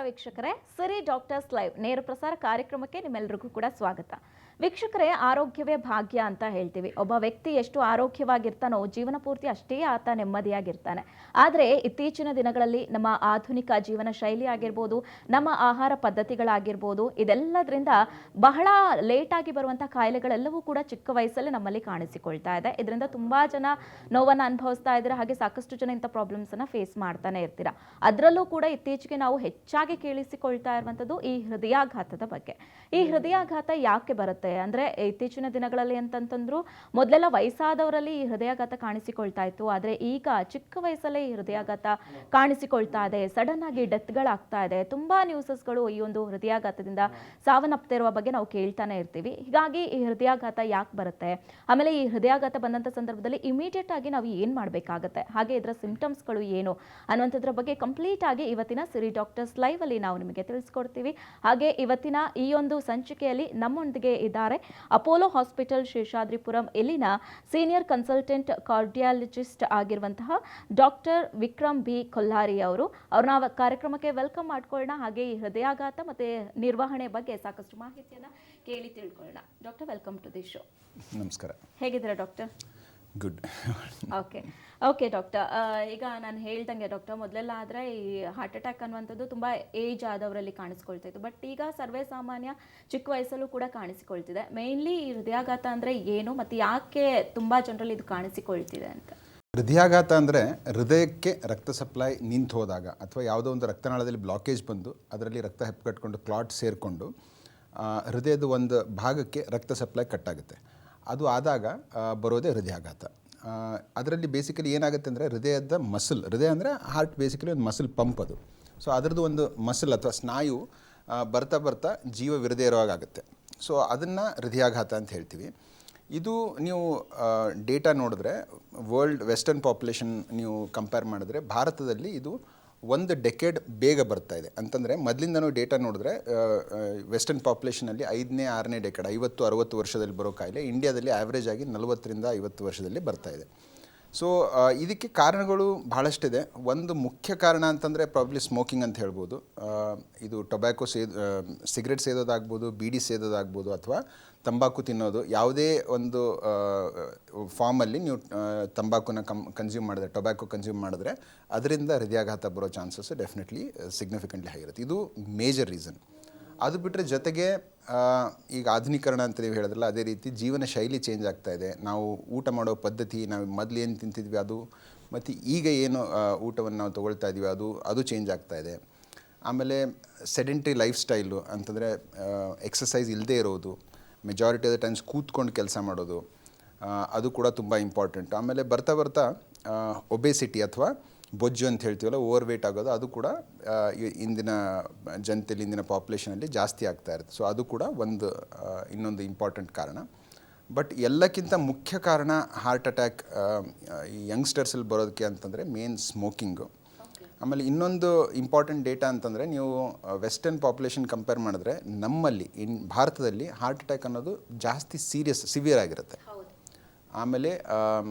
ವೀಕ್ಷಕರೇ, ಸಿರಿ doctors live ನೇರ ಪ್ರಸಾರ ಕಾರ್ಯಕ್ರಮಕ್ಕೆ ನಿಮ್ಮೆಲ್ಲರಿಗೂ ಕೂಡ ಸ್ವಾಗತ. ವೀಕ್ಷಕರೇ, ಆರೋಗ್ಯವೇ ಭಾಗ್ಯ ಅಂತ ಹೇಳ್ತೀವಿ. ಒಬ್ಬ ವ್ಯಕ್ತಿ ಎಷ್ಟು ಆರೋಗ್ಯವಾಗಿರ್ತಾನೋ ಜೀವನ ಪೂರ್ತಿ ಅಷ್ಟೇ ಆತ ನೆಮ್ಮದಿಯಾಗಿರ್ತಾನೆ. ಆದರೆ ಇತ್ತೀಚಿನ ದಿನಗಳಲ್ಲಿ ನಮ್ಮ ಆಧುನಿಕ ಜೀವನ ಶೈಲಿ ಆಗಿರ್ಬೋದು, ನಮ್ಮ ಆಹಾರ ಪದ್ಧತಿಗಳಾಗಿರ್ಬೋದು, ಇದೆಲ್ಲದರಿಂದ ಬಹಳ ಲೇಟಾಗಿ ಬರುವಂಥ ಕಾಯಿಲೆಗಳೆಲ್ಲವೂ ಕೂಡ ಚಿಕ್ಕ ವಯಸ್ಸಲ್ಲಿ ನಮ್ಮಲ್ಲಿ ಕಾಣಿಸಿಕೊಳ್ತಾ ಇದೆ. ಇದರಿಂದ ತುಂಬಾ ಜನ ನೋವನ್ನು ಅನುಭವಿಸ್ತಾ ಇದ್ದಾರೆ. ಹಾಗೆ ಸಾಕಷ್ಟು ಜನ ಇಂಥ ಪ್ರಾಬ್ಲಮ್ಸನ್ನು ಫೇಸ್ ಮಾಡ್ತಾನೆ ಇರ್ತೀರಾ. ಅದರಲ್ಲೂ ಕೂಡ ಇತ್ತೀಚೆಗೆ ನಾವು ಹೆಚ್ಚಾಗಿ ಕೇಳಿಸಿಕೊಳ್ತಾ ಇರುವಂಥದ್ದು ಈ ಹೃದಯಾಘಾತದ ಬಗ್ಗೆ. ಈ ಹೃದಯಾಘಾತ ಯಾಕೆ ಬರುತ್ತೆ ಅಂದ್ರೆ, ಇತ್ತೀಚಿನ ದಿನಗಳಲ್ಲಿ ಅಂತಂತಂದ್ರು ಮೊದಲೆಲ್ಲ ವಯಸ್ಸಾದವರಲ್ಲಿ ಈ ಹೃದಯಾಘಾತ ಕಾಣಿಸಿಕೊಳ್ತಾ ಇತ್ತು. ಆದ್ರೆ ಈಗ ಚಿಕ್ಕ ವಯಸ್ಸಲ್ಲೇ ಈ ಹೃದಯಾಘಾತ ಕಾಣಿಸಿಕೊಳ್ತಾ ಇದೆ. ಸಡನ್ ಆಗಿ ಡೆತ್ಗಳಾಗ್ತಾ ಇದೆ. ತುಂಬಾ ನ್ಯೂಸಸ್ಗಳು ಈ ಒಂದು ಹೃದಯಾಘಾತದಿಂದ ಸಾವನ್ನಪ್ತಿರುವ ಬಗ್ಗೆ ನಾವು ಕೇಳ್ತಾನೆ ಇರ್ತೀವಿ. ಹೀಗಾಗಿ ಈ ಹೃದಯಾಘಾತ ಯಾಕೆ ಬರುತ್ತೆ, ಆಮೇಲೆ ಈ ಹೃದಯಾಘಾತ ಬಂದಂತ ಸಂದರ್ಭದಲ್ಲಿ ಇಮಿಡಿಯೇಟ್ ಆಗಿ ನಾವು ಏನ್ ಮಾಡ್ಬೇಕಾಗತ್ತೆ, ಹಾಗೆ ಇದರ ಸಿಂಪ್ಟಮ್ಸ್ಗಳು ಏನು ಅನ್ನುವಂಥದ್ರ ಬಗ್ಗೆ ಕಂಪ್ಲೀಟ್ ಆಗಿ ಇವತ್ತಿನ ಸಿರಿ ಡಾಕ್ಟರ್ಸ್ ಲೈವ್ ಅಲ್ಲಿ ನಾವು ನಿಮಗೆ ತಿಳಿಸ್ಕೊಡ್ತೀವಿ. ಹಾಗೆ ಇವತ್ತಿನ ಈ ಒಂದು ಸಂಚಿಕೆಯಲ್ಲಿ ನಮ್ಮೊಂದಿಗೆ ಇದ್ದಾರೆ ಅಪೋಲೋ ಹಾಸ್ಪಿಟಲ್ ಶೇಷಾದ್ರಿಪುರಂ ಇಲ್ಲಿನ ಸೀನಿಯರ್ ಕನ್ಸಲ್ಟೆಂಟ್ ಕಾರ್ಡಿಯಾಲಜಿಸ್ಟ್ ಆಗಿರುವಂತಹ ಡಾಕ್ಟರ್ ವಿಕ್ರಮ್ ಬಿ ಕೊಲ್ಲಾರಿ ಅವರು. ಅವ್ರನ್ನ ಕಾರ್ಯಕ್ರಮಕ್ಕೆ ವೆಲ್ಕಮ್ ಮಾಡ್ಕೊಳ್ಳೋಣ. ಹಾಗೆ ಈ ಹೃದಯಾಘಾತ ಮತ್ತೆ ನಿರ್ವಹಣೆ ಬಗ್ಗೆ ಸಾಕಷ್ಟು ಮಾಹಿತಿಯನ್ನ ಕೇಳಿ ತಿಳ್ಕೊಳ್ಳೋಣ. Doctor, welcome to the show. ನಮಸ್ಕಾರ. ಹೇಗಿದ್ದೀರಾ ಡಾಕ್ಟರ್? ಗುಡ್. ಓಕೆ ಡಾಕ್ಟರ್, ಈಗ ನಾನು ಹೇಳ್ದಂಗೆ ಡಾಕ್ಟರ್, ಮೊದಲೆಲ್ಲ ಆದರೆ ಈ ಹಾರ್ಟ್ ಅಟ್ಯಾಕ್ ಅನ್ನುವಂಥದ್ದು ತುಂಬ ಏಜ್ ಆದವರಲ್ಲಿ ಕಾಣಿಸ್ಕೊಳ್ತಾ ಇತ್ತು. ಬಟ್ ಈಗ ಸರ್ವೇ ಸಾಮಾನ್ಯ ಚಿಕ್ಕ ವಯಸ್ಸಲ್ಲೂ ಕೂಡ ಕಾಣಿಸಿಕೊಳ್ತಿದೆ. ಮೇನ್ಲಿ ಈ ಹೃದಯಾಘಾತ ಅಂದರೆ ಏನು ಮತ್ತು ಯಾಕೆ ತುಂಬ ಜನರಲ್ಲಿ ಇದು ಕಾಣಿಸಿಕೊಳ್ತಿದೆ ಅಂತ? ಹೃದಯಾಘಾತ ಅಂದರೆ ಹೃದಯಕ್ಕೆ ರಕ್ತ ಸಪ್ಲೈ ನಿಂತು ಹೋದಾಗ ಅಥವಾ ಯಾವುದೋ ಒಂದು ರಕ್ತನಾಳದಲ್ಲಿ ಬ್ಲಾಕೇಜ್ ಬಂದು ಅದರಲ್ಲಿ ರಕ್ತ ಹೆಪ್ಪುಗಟ್ಕೊಂಡು ಕ್ಲಾಟ್ ಸೇರಿಕೊಂಡು ಹೃದಯದ ಒಂದು ಭಾಗಕ್ಕೆ ರಕ್ತ ಸಪ್ಲೈ ಕಟ್ಟಾಗುತ್ತೆ. ಅದು ಆದಾಗ ಬರೋದೇ ಹೃದಯಾಘಾತ. ಅದರಲ್ಲಿ ಬೇಸಿಕಲಿ ಏನಾಗುತ್ತೆ ಅಂದರೆ ಹೃದಯದ ಮಸಲ್, ಹೃದಯ ಅಂದರೆ ಹಾರ್ಟ್ ಬೇಸಿಕಲಿ ಒಂದು ಮಸಲ್ ಪಂಪ್ ಅದು. ಸೊ ಅದರದ್ದು ಒಂದು ಮಸಲ್ ಅಥವಾ ಸ್ನಾಯು ಬರ್ತಾ ಬರ್ತಾ ಜೀವ ವಿರದೇ ಇರುವಾಗ ಆಗುತ್ತೆ. ಸೊ ಅದನ್ನು ಹೃದಯಾಘಾತ ಅಂತ ಹೇಳ್ತೀವಿ. ಇದು ನೀವು ಡೇಟಾ ನೋಡಿದ್ರೆ ವರ್ಲ್ಡ್ ವೆಸ್ಟರ್ನ್ ಪಾಪ್ಯುಲೇಷನ್ ನೀವು ಕಂಪೇರ್ ಮಾಡಿದ್ರೆ ಭಾರತದಲ್ಲಿ ಇದು ಒಂದು ಡೆಕೆಡ್ ಬೇಗ ಬರ್ತಾ ಇದೆ. ಅಂತಂದರೆ ಮೊದಲಿಂದನೂ ಡೇಟಾ ನೋಡಿದ್ರೆ ವೆಸ್ಟರ್ನ್ ಪಾಪ್ಯುಲೇಷನಲ್ಲಿ 5ನೇ 6ನೇ ಡೆಕೆಡ್ 50-60 ವರ್ಷದಲ್ಲಿ ಬರೋ ಕಾಯಿಲೆ ಇಂಡಿಯಾದಲ್ಲಿ ಆ್ಯಾವ್ರೇಜ್ ಆಗಿ 40ರಿಂದ 50 ವರ್ಷದಲ್ಲಿ ಬರ್ತಾ ಇದೆ. ಸೊ ಇದಕ್ಕೆ ಕಾರಣಗಳು ಭಾಳಷ್ಟಿದೆ. ಒಂದು ಮುಖ್ಯ ಕಾರಣ ಅಂತಂದರೆ ಪ್ರಾಬ್ಲಿ ಸ್ಮೋಕಿಂಗ್ ಅಂತ ಹೇಳ್ಬೋದು. ಇದು ಟೊಬ್ಯಾಕೊ ಸಿಗರೆಟ್ ಸೇದೋದಾಗ್ಬೋದು, ಬೀಡಿ ಸೇದೋದಾಗ್ಬೋದು, ಅಥವಾ ತಂಬಾಕು ತಿನ್ನೋದು. ಯಾವುದೇ ಒಂದು ಫಾರ್ಮಲ್ಲಿ ನೀವು ತಂಬಾಕುನ ಕನ್ಸ್ಯೂಮ್ ಮಾಡಿದ್ರೆ, ಟೊಬ್ಯಾಕೊ ಕನ್ಸ್ಯೂಮ್ ಮಾಡಿದ್ರೆ ಅದರಿಂದ ಹೃದಯಾಘಾತ ಬರೋ ಚಾನ್ಸಸ್ ಡೆಫಿನೆಟ್ಲಿ ಸಿಗ್ನಿಫಿಕೆಂಟ್ಲಿ ಆಗಿರುತ್ತೆ. ಇದು ಮೇಜರ್ ರೀಸನ್. ಅದು ಬಿಟ್ಟರೆ ಜೊತೆಗೆ ಈಗ ಆಧುನೀಕರಣ ಅಂತ ನೀವು ಹೇಳಿದ್ರಲ್ಲ, ಅದೇ ರೀತಿ ಜೀವನ ಶೈಲಿ ಚೇಂಜ್ ಆಗ್ತಾ ಇದೆ. ನಾವು ಊಟ ಮಾಡೋ ಪದ್ಧತಿ, ನಾವು ಮೊದಲು ಏನು ತಿಂತಿದ್ವಿ ಅದು ಮತ್ತು ಈಗ ಏನು ಊಟವನ್ನು ನಾವು ತೊಗೊಳ್ತಾ ಇದ್ದೀವಿ ಅದು ಚೇಂಜ್ ಆಗ್ತಾ ಇದೆ. ಆಮೇಲೆ ಸೆಡೆಂಟ್ರಿ ಲೈಫ್ ಸ್ಟೈಲು ಅಂತಂದರೆ ಎಕ್ಸಸೈಸ್ ಇಲ್ಲದೇ ಇರೋದು, ಮೆಜಾರಿಟಿ ಆಫ್ ದ ಟೈಮ್ಸ್ ಕೂತ್ಕೊಂಡು ಕೆಲಸ ಮಾಡೋದು, ಅದು ಕೂಡ ತುಂಬ ಇಂಪಾರ್ಟೆಂಟ್. ಆಮೇಲೆ ಬರ್ತಾ ಬರ್ತಾ ಒಬೇಸಿಟಿ ಅಥವಾ ಬೊಜ್ಜು ಅಂತ ಹೇಳ್ತೀವಲ್ಲ, ಓವರ್ ವೇಟ್ ಆಗೋದು, ಅದು ಕೂಡ ಇಂದಿನ ಜನತೆಯಲ್ಲಿ, ಇಂದಿನ ಪಾಪ್ಯುಲೇಷನಲ್ಲಿ ಜಾಸ್ತಿ ಆಗ್ತಾ ಇರುತ್ತೆ. ಸೊ ಅದು ಕೂಡ ಇನ್ನೊಂದು ಇಂಪಾರ್ಟೆಂಟ್ ಕಾರಣ. ಬಟ್ ಎಲ್ಲಕ್ಕಿಂತ ಮುಖ್ಯ ಕಾರಣ ಹಾರ್ಟ್ ಅಟ್ಯಾಕ್ ಈ ಯಂಗ್ಸ್ಟರ್ಸಲ್ಲಿ ಬರೋದಕ್ಕೆ ಅಂತಂದರೆ ಮೇನ್ ಸ್ಮೋಕಿಂಗು. ಆಮೇಲೆ ಇನ್ನೊಂದು ಇಂಪಾರ್ಟೆಂಟ್ ಡೇಟಾ ಅಂತಂದರೆ, ನೀವು ವೆಸ್ಟರ್ನ್ ಪಾಪ್ಯುಲೇಷನ್ ಕಂಪೇರ್ ಮಾಡಿದ್ರೆ ನಮ್ಮಲ್ಲಿ ಭಾರತದಲ್ಲಿ ಹಾರ್ಟ್ ಅಟ್ಯಾಕ್ ಅನ್ನೋದು ಜಾಸ್ತಿ ಸಿವಿಯರ್ ಆಗಿರುತ್ತೆ. ಆಮೇಲೆ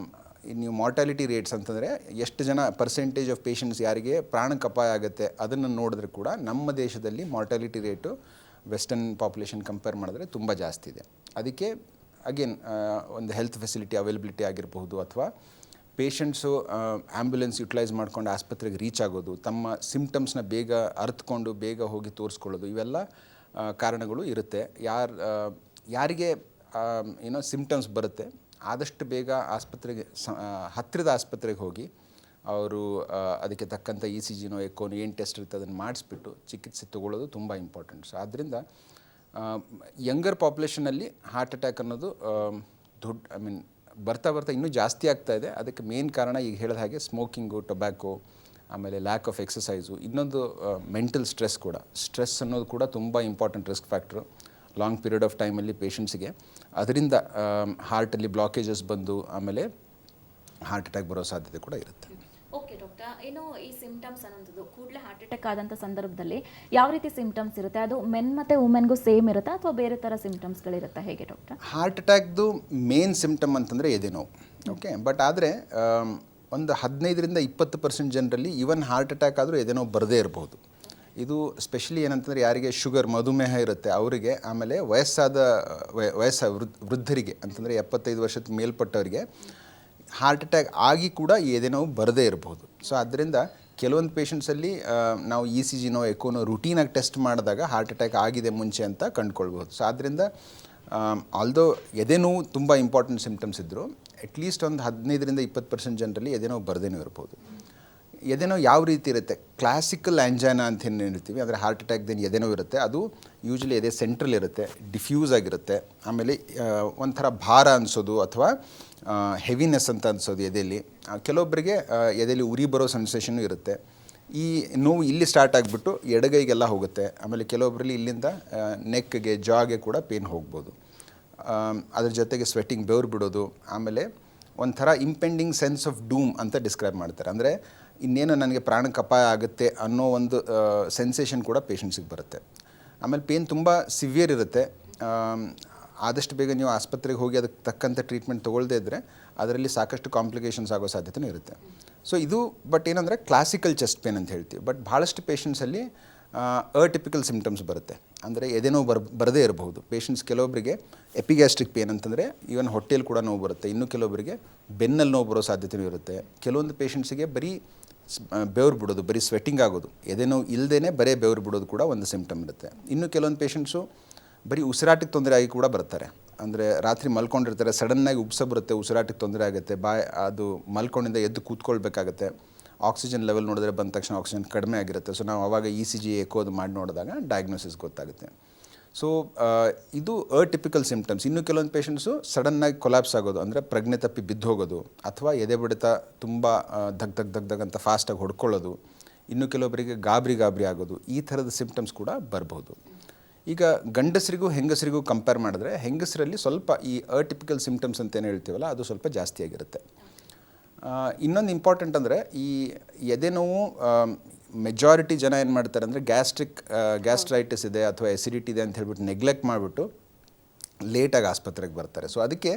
ನೀವು ಮಾರ್ಟಾಲಿಟಿ ರೇಟ್ಸ್ ಅಂತಂದರೆ ಎಷ್ಟು ಜನ ಪರ್ಸೆಂಟೇಜ್ ಆಫ್ ಪೇಷಂಟ್ಸ್ ಯಾರಿಗೆ ಪ್ರಾಣಕ್ಕೆ ಅಪಾಯ ಆಗುತ್ತೆ ಅದನ್ನು ನೋಡಿದ್ರೆ ಕೂಡ ನಮ್ಮ ದೇಶದಲ್ಲಿ mortality rate western population compare ಮಾಡಿದ್ರೆ ತುಂಬ ಜಾಸ್ತಿ ಇದೆ. ಅದಕ್ಕೆ ಅಗೇನ್ ಒಂದು ಹೆಲ್ತ್ ಫೆಸಿಲಿಟಿ ಅವೈಲಬಿಲಿಟಿ ಆಗಿರಬಹುದು, ಅಥವಾ ಪೇಷಂಟ್ಸು ಆ್ಯಂಬುಲೆನ್ಸ್ ಯುಟಿಲೈಸ್ ಮಾಡ್ಕೊಂಡು ಆಸ್ಪತ್ರೆಗೆ ರೀಚ್ ಆಗೋದು, ತಮ್ಮ ಸಿಂಪ್ಟಮ್ಸ್ನ ಬೇಗ ಅರ್ಥಕೊಂಡು ಬೇಗ ಹೋಗಿ ತೋರಿಸ್ಕೊಳ್ಳೋದು, ಇವೆಲ್ಲ ಕಾರಣಗಳು ಇರುತ್ತೆ. ಯಾರಿಗೆ ಏನೋ ಸಿಂಪ್ಟಮ್ಸ್ ಬರುತ್ತೆ ಆದಷ್ಟು ಬೇಗ ಆಸ್ಪತ್ರೆಗೆ ಹತ್ತಿರದ ಆಸ್ಪತ್ರೆಗೆ ಹೋಗಿ ಅವರು ಅದಕ್ಕೆ ತಕ್ಕಂಥ ECGನೋ ಎಕೋನೋ ಏನು ಟೆಸ್ಟ್ ಇರುತ್ತೆ ಅದನ್ನು ಮಾಡಿಸ್ಬಿಟ್ಟು ಚಿಕಿತ್ಸೆ ತೊಗೊಳ್ಳೋದು ತುಂಬ ಇಂಪಾರ್ಟೆಂಟ್. ಸೊ ಆದ್ದರಿಂದ ಯಂಗರ್ ಪಾಪ್ಯುಲೇಷನಲ್ಲಿ ಹಾರ್ಟ್ ಅಟ್ಯಾಕ್ ಅನ್ನೋದು ಬರ್ತಾ ಇನ್ನೂ ಜಾಸ್ತಿ ಆಗ್ತಾ ಇದೆ. ಅದಕ್ಕೆ ಮೇನ್ ಕಾರಣ ಈಗ ಹೇಳಿದ ಹಾಗೆ ಸ್ಮೋಕಿಂಗು, ಟೊಬ್ಯಾಕೊ, ಆಮೇಲೆ ಲ್ಯಾಕ್ ಆಫ್ ಎಕ್ಸಸೈಸು, ಇನ್ನೊಂದು ಮೆಂಟಲ್ ಸ್ಟ್ರೆಸ್ ಕೂಡ. ಸ್ಟ್ರೆಸ್ ಅನ್ನೋದು ಕೂಡ ತುಂಬ important risk factor long period of ಟೈಮಲ್ಲಿ ಪೇಷಂಟ್ಸಿಗೆ. ಅದರಿಂದ ಹಾರ್ಟಲ್ಲಿ ಬ್ಲಾಕೇಜಸ್ ಬಂದು ಆಮೇಲೆ ಹಾರ್ಟ್ ಅಟ್ಯಾಕ್ ಬರೋ ಸಾಧ್ಯತೆ ಕೂಡ ಇರುತ್ತೆ. ಓಕೆ ಡಾಕ್ಟರ್, ಏನು ಈ ಸಿಂಪ್ಟಮ್ಸ್ ಅನ್ನೋದು ಕೂಡಲೇ ಹಾರ್ಟ್ ಅಟ್ಯಾಕ್ ಆದಂಥ ಸಂದರ್ಭದಲ್ಲಿ ಯಾವ ರೀತಿ ಸಿಂಪ್ಟಮ್ಸ್ ಇರುತ್ತೆ? ಅದು ಮೆನ್ ಮತ್ತು ವುಮೆನ್ಗೂ ಸೇಮ್ ಇರುತ್ತಾ ಅಥವಾ ಬೇರೆ ಥರ ಸಿಂಪ್ಟಮ್ಸ್ಗಳಿರುತ್ತಾ, ಹೇಗೆ ಡಾಕ್ಟರ್? ಹಾರ್ಟ್ ಅಟ್ಯಾಕ್ದು ಮೇನ್ ಸಿಂಪ್ಟಮ್ ಅಂತಂದರೆ ಎದೆನೋವು. ಓಕೆ, ಬಟ್ ಆದರೆ ಒಂದು 15ರಿಂದ 20% ಜನರಲ್ಲಿ ಈವನ್ ಹಾರ್ಟ್ ಅಟ್ಯಾಕ್ ಆದರೂ ಎದೆನೋವು ಬರದೇ ಇರಬಹುದು. ಇದು ಸ್ಪೆಷಲಿ ಏನಂತಂದರೆ ಯಾರಿಗೆ ಶುಗರ್ ಮಧುಮೇಹ ಇರುತ್ತೆ ಅವರಿಗೆ, ಆಮೇಲೆ ವೃದ್ಧರಿಗೆ ಅಂತಂದರೆ 75 ವರ್ಷದ ಮೇಲ್ಪಟ್ಟವರಿಗೆ ಹಾರ್ಟ್ ಅಟ್ಯಾಕ್ ಆಗಿ ಕೂಡ ಎದೆ ನೋವು ಬರದೇ ಇರಬಹುದು. ಸೊ ಆದ್ದರಿಂದ ಕೆಲವೊಂದು ಪೇಷಂಟ್ಸಲ್ಲಿ ನಾವು ಇ ಸಿ ಜಿನೋ ಎಕೋನೋ ರುಟೀನಾಗಿ ಟೆಸ್ಟ್ ಮಾಡಿದಾಗ ಹಾರ್ಟ್ ಅಟ್ಯಾಕ್ ಆಗಿದೆ ಮುಂಚೆ ಅಂತ ಕಂಡುಕೊಳ್ಬೋದು. ಸೊ ಆದ್ದರಿಂದ ಆಲ್ದೋ ಎದೆ ನೋವು ತುಂಬ ಇಂಪಾರ್ಟೆಂಟ್ ಸಿಂಪ್ಟಮ್ಸ್ ಇದ್ದರು, ಅಟ್ಲೀಸ್ಟ್ ಒಂದು 15-20% ಜನರಲ್ಲಿ ಎದೆ ನೋವು ಬರದೇನೂ ಇರ್ಬೋದು. ಎದೆನೋವು ಯಾವ ರೀತಿ ಇರುತ್ತೆ? ಕ್ಲಾಸಿಕಲ್ ಆ್ಯಂಜೈನಾ ಅಂತ ಏನು ಹೇಳ್ತೀವಿ, ಅಂದರೆ ಹಾರ್ಟ್ ಅಟ್ಯಾಕ್ದೇನು ಎದೆನೋವು ಇರುತ್ತೆ, ಅದು ಯೂಶ್ವಲಿ ಎದೆ ಸೆಂಟ್ರಲ್ ಇರುತ್ತೆ, ಡಿಫ್ಯೂಸ್ ಆಗಿರುತ್ತೆ, ಆಮೇಲೆ ಒಂಥರ ಭಾರ ಅನಿಸೋದು ಅಥವಾ ಹೆವಿನೆಸ್ ಅಂತ ಅನಿಸೋದು ಎದೆಯಲ್ಲಿ. ಕೆಲವೊಬ್ಬರಿಗೆ ಎದೆಯಲ್ಲಿ ಉರಿ ಬರೋ ಸೆನ್ಸೇಷನ್ನು ಇರುತ್ತೆ. ಈ ನೋವು ಇಲ್ಲಿ ಸ್ಟಾರ್ಟ್ ಆಗಿಬಿಟ್ಟು ಎಡಗೈಗೆಲ್ಲ ಹೋಗುತ್ತೆ. ಆಮೇಲೆ ಕೆಲವೊಬ್ಬರಲ್ಲಿ ಇಲ್ಲಿಂದ ನೆಕ್ಗೆ ಜಾಗೆ ಕೂಡ ಪೇನ್ ಹೋಗ್ಬೋದು. ಅದ್ರ ಜೊತೆಗೆ ಸ್ವೆಟ್ಟಿಂಗ್, ಬೆವರು ಬಿಡೋದು, ಆಮೇಲೆ ಒಂಥರ ಇಂಪೆಂಡಿಂಗ್ ಸೆನ್ಸ್ ಆಫ್ ಡೂಮ್ ಅಂತ ಡಿಸ್ಕ್ರೈಬ್ ಮಾಡ್ತಾರೆ. ಅಂದರೆ ಇನ್ನೇನು ನನಗೆ ಪ್ರಾಣಕ್ಕೆ ಅಪಾಯ ಆಗುತ್ತೆ ಅನ್ನೋ ಒಂದು ಸೆನ್ಸೇಷನ್ ಕೂಡ ಪೇಷಂಟ್ಸಿಗೆ ಬರುತ್ತೆ. ಆಮೇಲೆ ಪೇನ್ ತುಂಬ ಸಿವಿಯರ್ ಇರುತ್ತೆ. ಆದಷ್ಟು ಬೇಗ ನೀವು ಆಸ್ಪತ್ರೆಗೆ ಹೋಗಿ ಅದಕ್ಕೆ ತಕ್ಕಂಥ ಟ್ರೀಟ್ಮೆಂಟ್ ತೊಗೊಳ್ಳದೇ ಇದ್ದರೆ ಅದರಲ್ಲಿ ಸಾಕಷ್ಟು ಕಾಂಪ್ಲಿಕೇಶನ್ಸ್ ಆಗೋ ಸಾಧ್ಯತೆಯೂ ಇರುತ್ತೆ. ಸೊ ಇದು ಬಟ್ ಏನಂದರೆ ಕ್ಲಾಸಿಕಲ್ ಚೆಸ್ಟ್ ಪೇನ್ ಅಂತ ಹೇಳ್ತೀವಿ. ಬಟ್ ಭಾಳಷ್ಟು ಪೇಷಂಟ್ಸಲ್ಲಿ ಅಟಿಪಿಕಲ್ ಸಿಂಪ್ಟಮ್ಸ್ ಬರುತ್ತೆ. ಅಂದರೆ ಎದೆ ನೋವು ಬರದೇ ಇರಬಹುದು. ಪೇಷಂಟ್ಸ್ ಕೆಲವೊಬ್ಬರಿಗೆ ಎಪಿಗ್ಯಾಸ್ಟ್ರಿಕ್ ಪೇನ್ ಅಂತಂದರೆ ಈವನ್ ಹೊಟ್ಟೆಯಲ್ಲಿ ಕೂಡ ನೋವು ಬರುತ್ತೆ. ಇನ್ನು ಕೆಲವೊಬ್ಬರಿಗೆ ಬೆನ್ನಲ್ಲಿ ನೋವು ಬರೋ ಸಾಧ್ಯತೆಯೂ ಇರುತ್ತೆ. ಕೆಲವೊಂದು ಪೇಷಂಟ್ಸಿಗೆ ಬರೀ ಬೆವರು ಬಿಡೋದು, ಬರೀ ಸ್ವೆಟ್ಟಿಂಗ್ ಆಗೋದು, ಎದೆ ನೋವು ಇಲ್ಲದೇ ಬರೀ ಬೆವರು ಬಿಡೋದು ಕೂಡ ಒಂದು ಸಿಂಪ್ಟಮ್ ಇರುತ್ತೆ. ಇನ್ನು ಕೆಲವೊಂದು ಪೇಷಂಟ್ಸು ಬರೀ ಉಸಿರಾಟಕ್ಕೆ ತೊಂದರೆ ಆಗಿ ಕೂಡ ಬರ್ತಾರೆ. ಅಂದರೆ ರಾತ್ರಿ ಮಲ್ಕೊಂಡಿರ್ತಾರೆ, ಸಡನ್ನಾಗಿ ಉಬ್ಸ ಬರುತ್ತೆ, ಉಸಿರಾಟಕ್ಕೆ ತೊಂದರೆ ಆಗುತ್ತೆ, ಅದು ಮಲ್ಕೊಂಡಿಂದ ಎದ್ದು ಕೂತ್ಕೊಳ್ಬೇಕಾಗತ್ತೆ. ಆಕ್ಸಿಜನ್ ಲೆವೆಲ್ ನೋಡಿದ್ರೆ ಬಂದ ತಕ್ಷಣ ಆಕ್ಸಿಜನ್ ಕಡಿಮೆ ಆಗಿರುತ್ತೆ. ಸೊ ನಾವು ಆವಾಗ ಇ ಸಿ ಜಿ ಎಕೋದು ಮಾಡಿ ನೋಡಿದಾಗ ಡಯಾಗ್ನೋಸಿಸ್ ಗೊತ್ತಾಗುತ್ತೆ. ಸೊ ಇದು ಅಟಿಪಿಕಲ್ ಸಿಂಪ್ಟಮ್ಸ್. ಇನ್ನು ಕೆಲವೊಂದು ಪೇಷಂಟ್ಸು ಸಡನ್ನಾಗಿ ಕೊಲ್ಯಾಪ್ಸ್ ಆಗೋದು, ಅಂದರೆ ಪ್ರಜ್ಞೆ ತಪ್ಪಿ ಬಿದ್ದು ಹೋಗೋದು, ಅಥವಾ ಎದೆ ಬಡಿತ ತುಂಬ ದಗ್ ಅಂತ ಫಾಸ್ಟಾಗಿ ಹೊಡ್ಕೊಳ್ಳೋದು. ಇನ್ನು ಕೆಲವೊಬ್ಬರಿಗೆ ಗಾಬರಿ ಆಗೋದು, ಈ ಥರದ ಸಿಂಪ್ಟಮ್ಸ್ ಕೂಡ ಬರ್ಬೋದು. ಈಗ ಗಂಡಸರಿಗೂ ಹೆಂಗಸರಿಗೂ ಕಂಪೇರ್ ಮಾಡಿದ್ರೆ ಹೆಂಗಸರಲ್ಲಿ ಸ್ವಲ್ಪ ಈ ಅಟಿಪಿಕಲ್ ಸಿಂಪ್ಟಮ್ಸ್ ಅಂತ ಏನು ಹೇಳ್ತೀವಲ್ಲ ಅದು ಸ್ವಲ್ಪ ಜಾಸ್ತಿ ಆಗಿರುತ್ತೆ. ಇನ್ನೊಂದು ಇಂಪಾರ್ಟೆಂಟ್ ಅಂದರೆ ಈ ಎದೆ ನೋವು ಮೆಜಾರಿಟಿ ಜನ ಏನು ಮಾಡ್ತಾರೆ ಅಂದರೆ ಗ್ಯಾಸ್ಟ್ರೈಟಿಸ್ ಇದೆ ಅಥವಾ ಎಸಿಡಿಟಿ ಇದೆ ಅಂತ ಹೇಳ್ಬಿಟ್ಟು ನೆಗ್ಲೆಕ್ಟ್ ಮಾಡಿಬಿಟ್ಟು ಲೇಟಾಗಿ ಆಸ್ಪತ್ರೆಗೆ ಬರ್ತಾರೆ. ಸೊ ಅದಕ್ಕೆ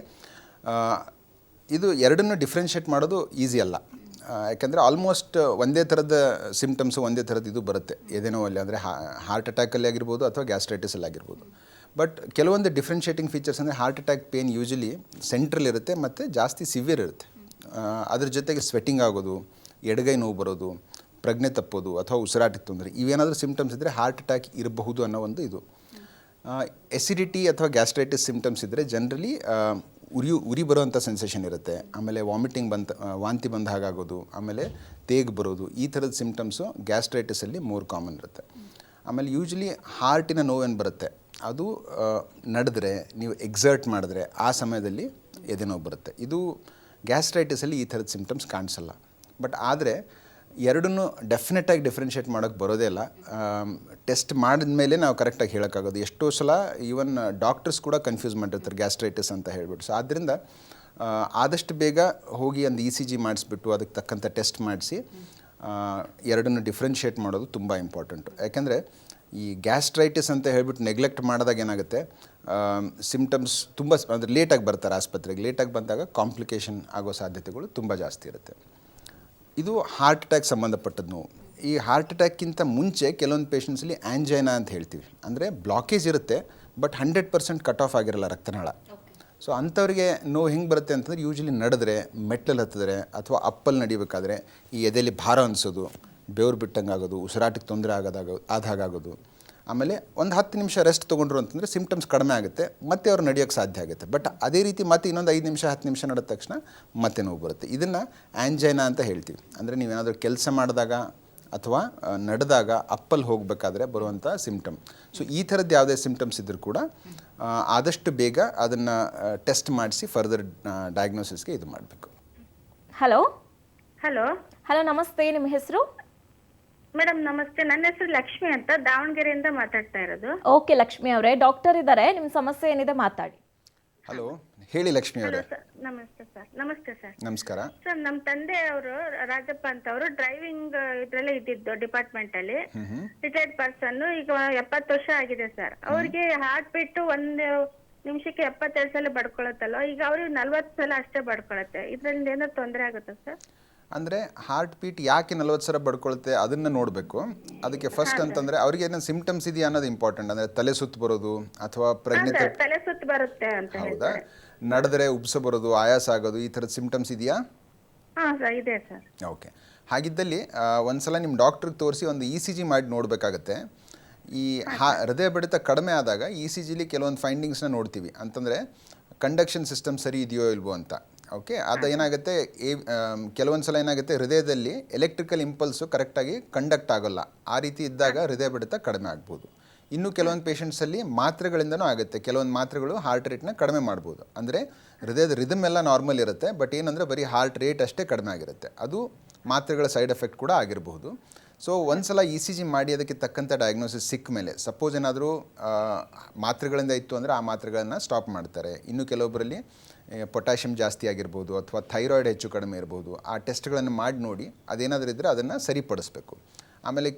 ಇದು ಎರಡನ್ನೂ ಡಿಫ್ರೆನ್ಷಿಯೇಟ್ ಮಾಡೋದು ಈಸಿ ಅಲ್ಲ. ಯಾಕೆಂದರೆ ಆಲ್ಮೋಸ್ಟ್ ಒಂದೇ ಥರದ ಸಿಂಪ್ಟಮ್ಸು, ಒಂದೇ ಥರದ್ದು ಇದು ಬರುತ್ತೆ ಎದೆ ನೋವಲ್ಲಿ. ಅಂದರೆ ಹಾರ್ಟ್ ಅಟ್ಯಾಕಲ್ಲಿ ಆಗಿರ್ಬೋದು ಅಥವಾ ಗ್ಯಾಸ್ಟ್ರೈಟಿಸಲ್ಲಿ ಆಗಿರ್ಬೋದು. ಬಟ್ ಕೆಲವೊಂದು ಡಿಫ್ರೆನ್ಷಿಯೇಟಿಂಗ್ ಫೀಚರ್ಸ್ ಅಂದರೆ heart attack pain usually central ಇರುತ್ತೆ ಮತ್ತು ಜಾಸ್ತಿ ಸಿವಿಯರ್ ಇರುತ್ತೆ. ಅದ್ರ ಜೊತೆಗೆ ಸ್ವೆಟ್ಟಿಂಗ್ ಆಗೋದು, ಎಡಗೈ ನೋವು ಬರೋದು, ಪ್ರಜ್ಞೆ ತಪ್ಪೋದು ಅಥವಾ ಉಸಿರಾಟಕ್ಕೆ ತೊಂದರೆ, ಇವೇನಾದರೂ ಸಿಂಪ್ಟಮ್ಸ್ ಇದ್ದರೆ ಹಾರ್ಟ್ ಅಟ್ಯಾಕ್ ಇರಬಹುದು ಅನ್ನೋ ಒಂದು ಇದು. ಎಸಿಡಿಟಿ ಅಥವಾ ಗ್ಯಾಸ್ಟ್ರೈಟಿಸ್ ಸಿಂಪ್ಟಮ್ಸ್ ಇದ್ದರೆ ಜನರಲಿ ಉರಿ ಬರೋವಂಥ ಸೆನ್ಸೇಷನ್ ಇರುತ್ತೆ. ಆಮೇಲೆ ವಾಂತಿ ಬಂದ ಹಾಗಾಗೋದು, ಆಮೇಲೆ ತೇಗು ಬರೋದು, ಈ ಥರದ ಸಿಂಪ್ಟಮ್ಸು ಗ್ಯಾಸ್ಟ್ರೈಟಿಸಲ್ಲಿ ಮೋರ್ ಕಾಮನ್ ಇರುತ್ತೆ. ಆಮೇಲೆ ಯೂಶ್ವಲಿ ಹಾರ್ಟಿನ ನೋವೇನು ಬರುತ್ತೆ ಅದು ನಡೆದ್ರೆ, ನೀವು ಎಕ್ಸರ್ಟ್ ಮಾಡಿದ್ರೆ ಆ ಸಮಯದಲ್ಲಿ ಎದೆ ನೋವು ಬರುತ್ತೆ. ಇದು ಗ್ಯಾಸ್ಟ್ರೈಟಿಸಲ್ಲಿ ಈ ಥರದ ಸಿಂಪ್ಟಮ್ಸ್ ಕಾಣಿಸಲ್ಲ. ಬಟ್ ಆದರೆ ಎರಡನ್ನೂ ಡೆಫಿನೆಟಾಗಿ ಡಿಫ್ರೆನ್ಷಿಯೇಟ್ ಮಾಡೋಕ್ಕೆ ಬರೋದೇ ಇಲ್ಲ. ಟೆಸ್ಟ್ ಮಾಡಿದ ಮೇಲೆ ನಾವು ಕರೆಕ್ಟಾಗಿ ಹೇಳೋಕ್ಕಾಗೋದು. ಎಷ್ಟೋ ಸಲ ಈವನ್ ಡಾಕ್ಟರ್ಸ್ ಕೂಡ ಕನ್ಫ್ಯೂಸ್ ಮಾಡಿರ್ತಾರೆ ಗ್ಯಾಸ್ಟ್ರೈಟಿಸ್ ಅಂತ ಹೇಳ್ಬಿಟ್ಟು. ಸೊ ಆದ್ದರಿಂದ ಆದಷ್ಟು ಬೇಗ ಹೋಗಿ ಒಂದು ಇ ಸಿ ಜಿ ಮಾಡಿಸ್ಬಿಟ್ಟು ಅದಕ್ಕೆ ತಕ್ಕಂಥ ಟೆಸ್ಟ್ ಮಾಡಿಸಿ ಎರಡನ್ನು ಡಿಫ್ರೆನ್ಷಿಯೇಟ್ ಮಾಡೋದು ತುಂಬ ಇಂಪಾರ್ಟೆಂಟು. ಯಾಕೆಂದರೆ ಈ ಗ್ಯಾಸ್ಟ್ರೈಟಿಸ್ ಅಂತ ಹೇಳ್ಬಿಟ್ಟು ನೆಗ್ಲೆಕ್ಟ್ ಮಾಡಿದಾಗ ಏನಾಗುತ್ತೆ, ಸಿಂಪ್ಟಮ್ಸ್ ತುಂಬ ಅಂದರೆ ಲೇಟಾಗಿ ಬರ್ತಾರೆ ಆಸ್ಪತ್ರೆಗೆ. ಲೇಟಾಗಿ ಬಂದಾಗ ಕಾಂಪ್ಲಿಕೇಶನ್ ಆಗೋ ಸಾಧ್ಯತೆಗಳು ತುಂಬ ಜಾಸ್ತಿ ಇರುತ್ತೆ. ಇದು ಹಾರ್ಟ್ ಅಟ್ಯಾಕ್ ಸಂಬಂಧಪಟ್ಟದ್ದು ನೋವು. ಈ ಹಾರ್ಟ್ ಅಟ್ಯಾಕ್ಕಿಂತ ಮುಂಚೆ ಕೆಲವೊಂದು ಪೇಷಂಟ್ಸಲ್ಲಿ ಆ್ಯಂಜೈನಾ ಅಂತ ಹೇಳ್ತೀವಿ. ಅಂದರೆ ಬ್ಲಾಕೇಜ್ ಇರುತ್ತೆ ಬಟ್ 100% ಕಟ್ ಆಫ್ ಆಗಿರಲ್ಲ ರಕ್ತನಾಳ. ಸೊ ಅಂಥವ್ರಿಗೆ ನೋವು ಹೆಂಗೆ ಬರುತ್ತೆ ಅಂತಂದರೆ ಯೂಶ್ವಲಿ ನಡೆದ್ರೆ, ಮೆಟ್ಟಲು ಹತ್ತಿದ್ರೆ ಅಥವಾ ಅಪ್ಪಲ್ಲಿ ನಡಿಬೇಕಾದ್ರೆ ಈ ಎದೆಯಲ್ಲಿ ಭಾರ ಅನಿಸೋದು, ಬೆವರು ಬಿಟ್ಟಂಗೆ ಆಗೋದು, ಉಸಿರಾಟಕ್ಕೆ ತೊಂದರೆ ಆದಾಗೋದು. ಆಮೇಲೆ ಒಂದು 10 ನಿಮಿಷ ರೆಸ್ಟ್ ತೊಗೊಂಡ್ರು ಅಂತಂದರೆ ಸಿಂಪ್ಟಮ್ಸ್ ಕಡಿಮೆ ಆಗುತ್ತೆ, ಮತ್ತೆ ಅವ್ರು ನಡೆಯೋಕ್ಕೆ ಸಾಧ್ಯ ಆಗುತ್ತೆ. ಬಟ್ ಅದೇ ರೀತಿ ಮತ್ತೆ ಇನ್ನೊಂದು 5 ನಿಮಿಷ 10 ನಿಮಿಷ ನಡೆದ ತಕ್ಷಣ ಮತ್ತೆ ನೋವು ಬರುತ್ತೆ. ಇದನ್ನು ಆ್ಯಂಜೈನಾ ಅಂತ ಹೇಳ್ತೀವಿ. ಅಂದರೆ ನೀವೇನಾದರೂ ಕೆಲಸ ಮಾಡಿದಾಗ ಅಥವಾ ನಡೆದಾಗ ಅಪ್ಪಲ್ಲಿ ಹೋಗಬೇಕಾದ್ರೆ ಬರುವಂಥ ಸಿಂಪ್ಟಮ್. ಸೊ ಈ ಥರದ್ದು ಯಾವುದೇ ಸಿಂಪ್ಟಮ್ಸ್ ಇದ್ದರೂ ಕೂಡ ಆದಷ್ಟು ಬೇಗ ಅದನ್ನು ಟೆಸ್ಟ್ ಮಾಡಿಸಿ ಫರ್ದರ್ ಡಯಾಗ್ನೋಸಿಸ್ಗೆ ಇದು ಮಾಡಬೇಕು. ಹಲೋ ಹಲೋ ಹಲೋ ನಮಸ್ತೆ, ನಿಮ್ಮ ಹೆಸರು? ಮೇಡಮ್ ನಮಸ್ತೆ, ನನ್ನ ಹೆಸರು ಲಕ್ಷ್ಮಿ ಅಂತ, ದಾವಣಗೆರೆಯಿಂದ ಮಾತಾಡ್ತಾ ಇರೋದು. ಓಕೆ ಲಕ್ಷ್ಮಿ ಅವರೇ, ಡಾಕ್ಟರ್ ಇದ್ದಾರೆ, ನಿಮ್ಮ ಸಮಸ್ಯೆ ಏನಿದೆ ಮಾತಾಡಿ. ಹಲೋ, ಹೇಳಿ ಲಕ್ಷ್ಮಿ ಅವರೇ. ನಮಸ್ತೆ ಸರ್. ನಮಸ್ತೆ ಸರ್. ನಮಸ್ಕಾರ ಸರ್, ನಮ್ಮ ತಂದೆ ಅವರು ರಾಜಪ್ಪ ಅಂತ ಅವರು ಡ್ರೈವಿಂಗ್ ಇದ್ರಲ್ಲೇ ಇದ್ದಿದ್ದು ಡಿಪಾರ್ಟ್ಮೆಂಟ್ ಅಲ್ಲಿ, ರಿಟೈರ್ಡ್ ಪರ್ಸನ್. ಈಗ 70 ವರ್ಷ ಆಗಿದೆ ಸರ್. ಅವ್ರಿಗೆ ಹಾರ್ಟ್ ಬೀಟ್ 1 ನಿಮಿಷಕ್ಕೆ 72 ಸಲ ಬಡ್ಕೊಳತ್ತಲ್ಲ. ಈಗ ಅವ್ರಿಗೆ 40 ಸಲ ಅಷ್ಟೇ ಬಡ್ಕೊಳತ್ತೆ. ಇದರಿಂದ ಏನಾದ್ರು ತೊಂದರೆ ಆಗುತ್ತಾ ಸರ್? ಅಂದರೆ ಹಾರ್ಟ್ ಬೀಟ್ ಯಾಕೆ 40 ಸಲ ಬಡ್ಕೊಳುತ್ತೆ ಅದನ್ನು ನೋಡಬೇಕು. ಅದಕ್ಕೆ ಫಸ್ಟ್ ಅಂತಂದರೆ ಅವ್ರಿಗೆ ಏನೋ ಸಿಂಪ್ಟಮ್ಸ್ ಇದೆಯಾ ಅನ್ನೋದು ಇಂಪಾರ್ಟೆಂಟ್. ಅಂದರೆ ತಲೆ ಸುತ್ತು ಬರೋದು ಅಥವಾ ಪ್ರಜ್ಞೆ ತಲೆ ಸುತ್ತು ಬರುತ್ತೆ ಅಂತ ಹೌದಾ, ನಡೆದ್ರೆ ಉಬ್ಸ ಬರೋದು, ಆಯಾಸ ಆಗೋದು, ಈ ಥರದ ಸಿಂಪ್ಟಮ್ಸ್ ಇದೆಯಾ? ಹಾಂ ಸರ್ ಇದೆ ಸರ್. ಓಕೆ, ಹಾಗಿದ್ದಲ್ಲಿ ಒಂದ್ಸಲ ನಿಮ್ಮ ಡಾಕ್ಟ್ರಿಗೆ ತೋರಿಸಿ ಒಂದು ಇ ಸಿ ಜಿ ಮಾಡಿ ನೋಡಬೇಕಾಗತ್ತೆ. ಈ ಹೃದಯ ಬಡಿತ ಕಡಿಮೆ ಆದಾಗ ಇ ಸಿ ಜಿಲಿ ಕೆಲವೊಂದು ಫೈಂಡಿಂಗ್ಸ್ನ ನೋಡ್ತೀವಿ. ಅಂತಂದರೆ ಕಂಡಕ್ಷನ್ ಸಿಸ್ಟಮ್ ಸರಿ ಇದೆಯೋ ಇಲ್ವೋ ಅಂತ. ಓಕೆ, ಅದು ಏನಾಗುತ್ತೆ, ಕೆಲವೊಂದು ಸಲ ಏನಾಗುತ್ತೆ, ಹೃದಯದಲ್ಲಿ ಎಲೆಕ್ಟ್ರಿಕಲ್ ಇಂಪಲ್ಸು ಕರೆಕ್ಟಾಗಿ ಕಂಡಕ್ಟ್ ಆಗೋಲ್ಲ. ಆ ರೀತಿ ಇದ್ದಾಗ ಹೃದಯ ಬಡಿತ ಕಡಿಮೆ ಆಗ್ಬೋದು. ಇನ್ನು ಕೆಲವೊಂದು ಪೇಷಂಟ್ಸಲ್ಲಿ ಮಾತ್ರೆಗಳಿಂದನೂ ಆಗುತ್ತೆ. ಕೆಲವೊಂದು ಮಾತ್ರೆಗಳು ಹಾರ್ಟ್ ರೇಟ್ನ ಕಡಿಮೆ ಮಾಡ್ಬೋದು. ಅಂದರೆ ಹೃದಯದ ರಿದಮ್ ಎಲ್ಲ ನಾರ್ಮಲ್ ಇರುತ್ತೆ, ಬಟ್ ಏನಂದರೆ ಬರೀ ಹಾರ್ಟ್ ರೇಟ್ ಅಷ್ಟೇ ಕಡಿಮೆ ಆಗಿರುತ್ತೆ. ಅದು ಮಾತ್ರೆಗಳ ಸೈಡ್ ಎಫೆಕ್ಟ್ ಕೂಡ ಆಗಿರಬಹುದು. ಸೊ ಒಂದು ಸಲ ಇ ಸಿ ಜಿ ಮಾಡಿ ಅದಕ್ಕೆ ತಕ್ಕಂಥ ಡಯಾಗ್ನೋಸಿಸ್ ಸಿಕ್ಕ ಮೇಲೆ, ಸಪೋಸ್ ಏನಾದರೂ ಮಾತ್ರೆಗಳಿಂದ ಇತ್ತು ಅಂದರೆ ಆ ಮಾತ್ರೆಗಳನ್ನು ಸ್ಟಾಪ್ ಮಾಡ್ತಾರೆ. ಇನ್ನು ಕೆಲವೊಬ್ಬರಲ್ಲಿ ಪೊಟ್ಯಾಷಿಯಮ್ ಜಾಸ್ತಿ ಆಗಿರ್ಬೋದು ಅಥವಾ ಥೈರಾಯ್ಡ್ ಹೆಚ್ಚು ಕಡಿಮೆ ಇರ್ಬೋದು. ಆ ಟೆಸ್ಟ್ಗಳನ್ನು ಮಾಡಿ ನೋಡಿ ಅದೇನಾದರೂ ಇದ್ದರೆ ಅದನ್ನು ಸರಿಪಡಿಸ್ಬೇಕು. ಆಮೇಲೆ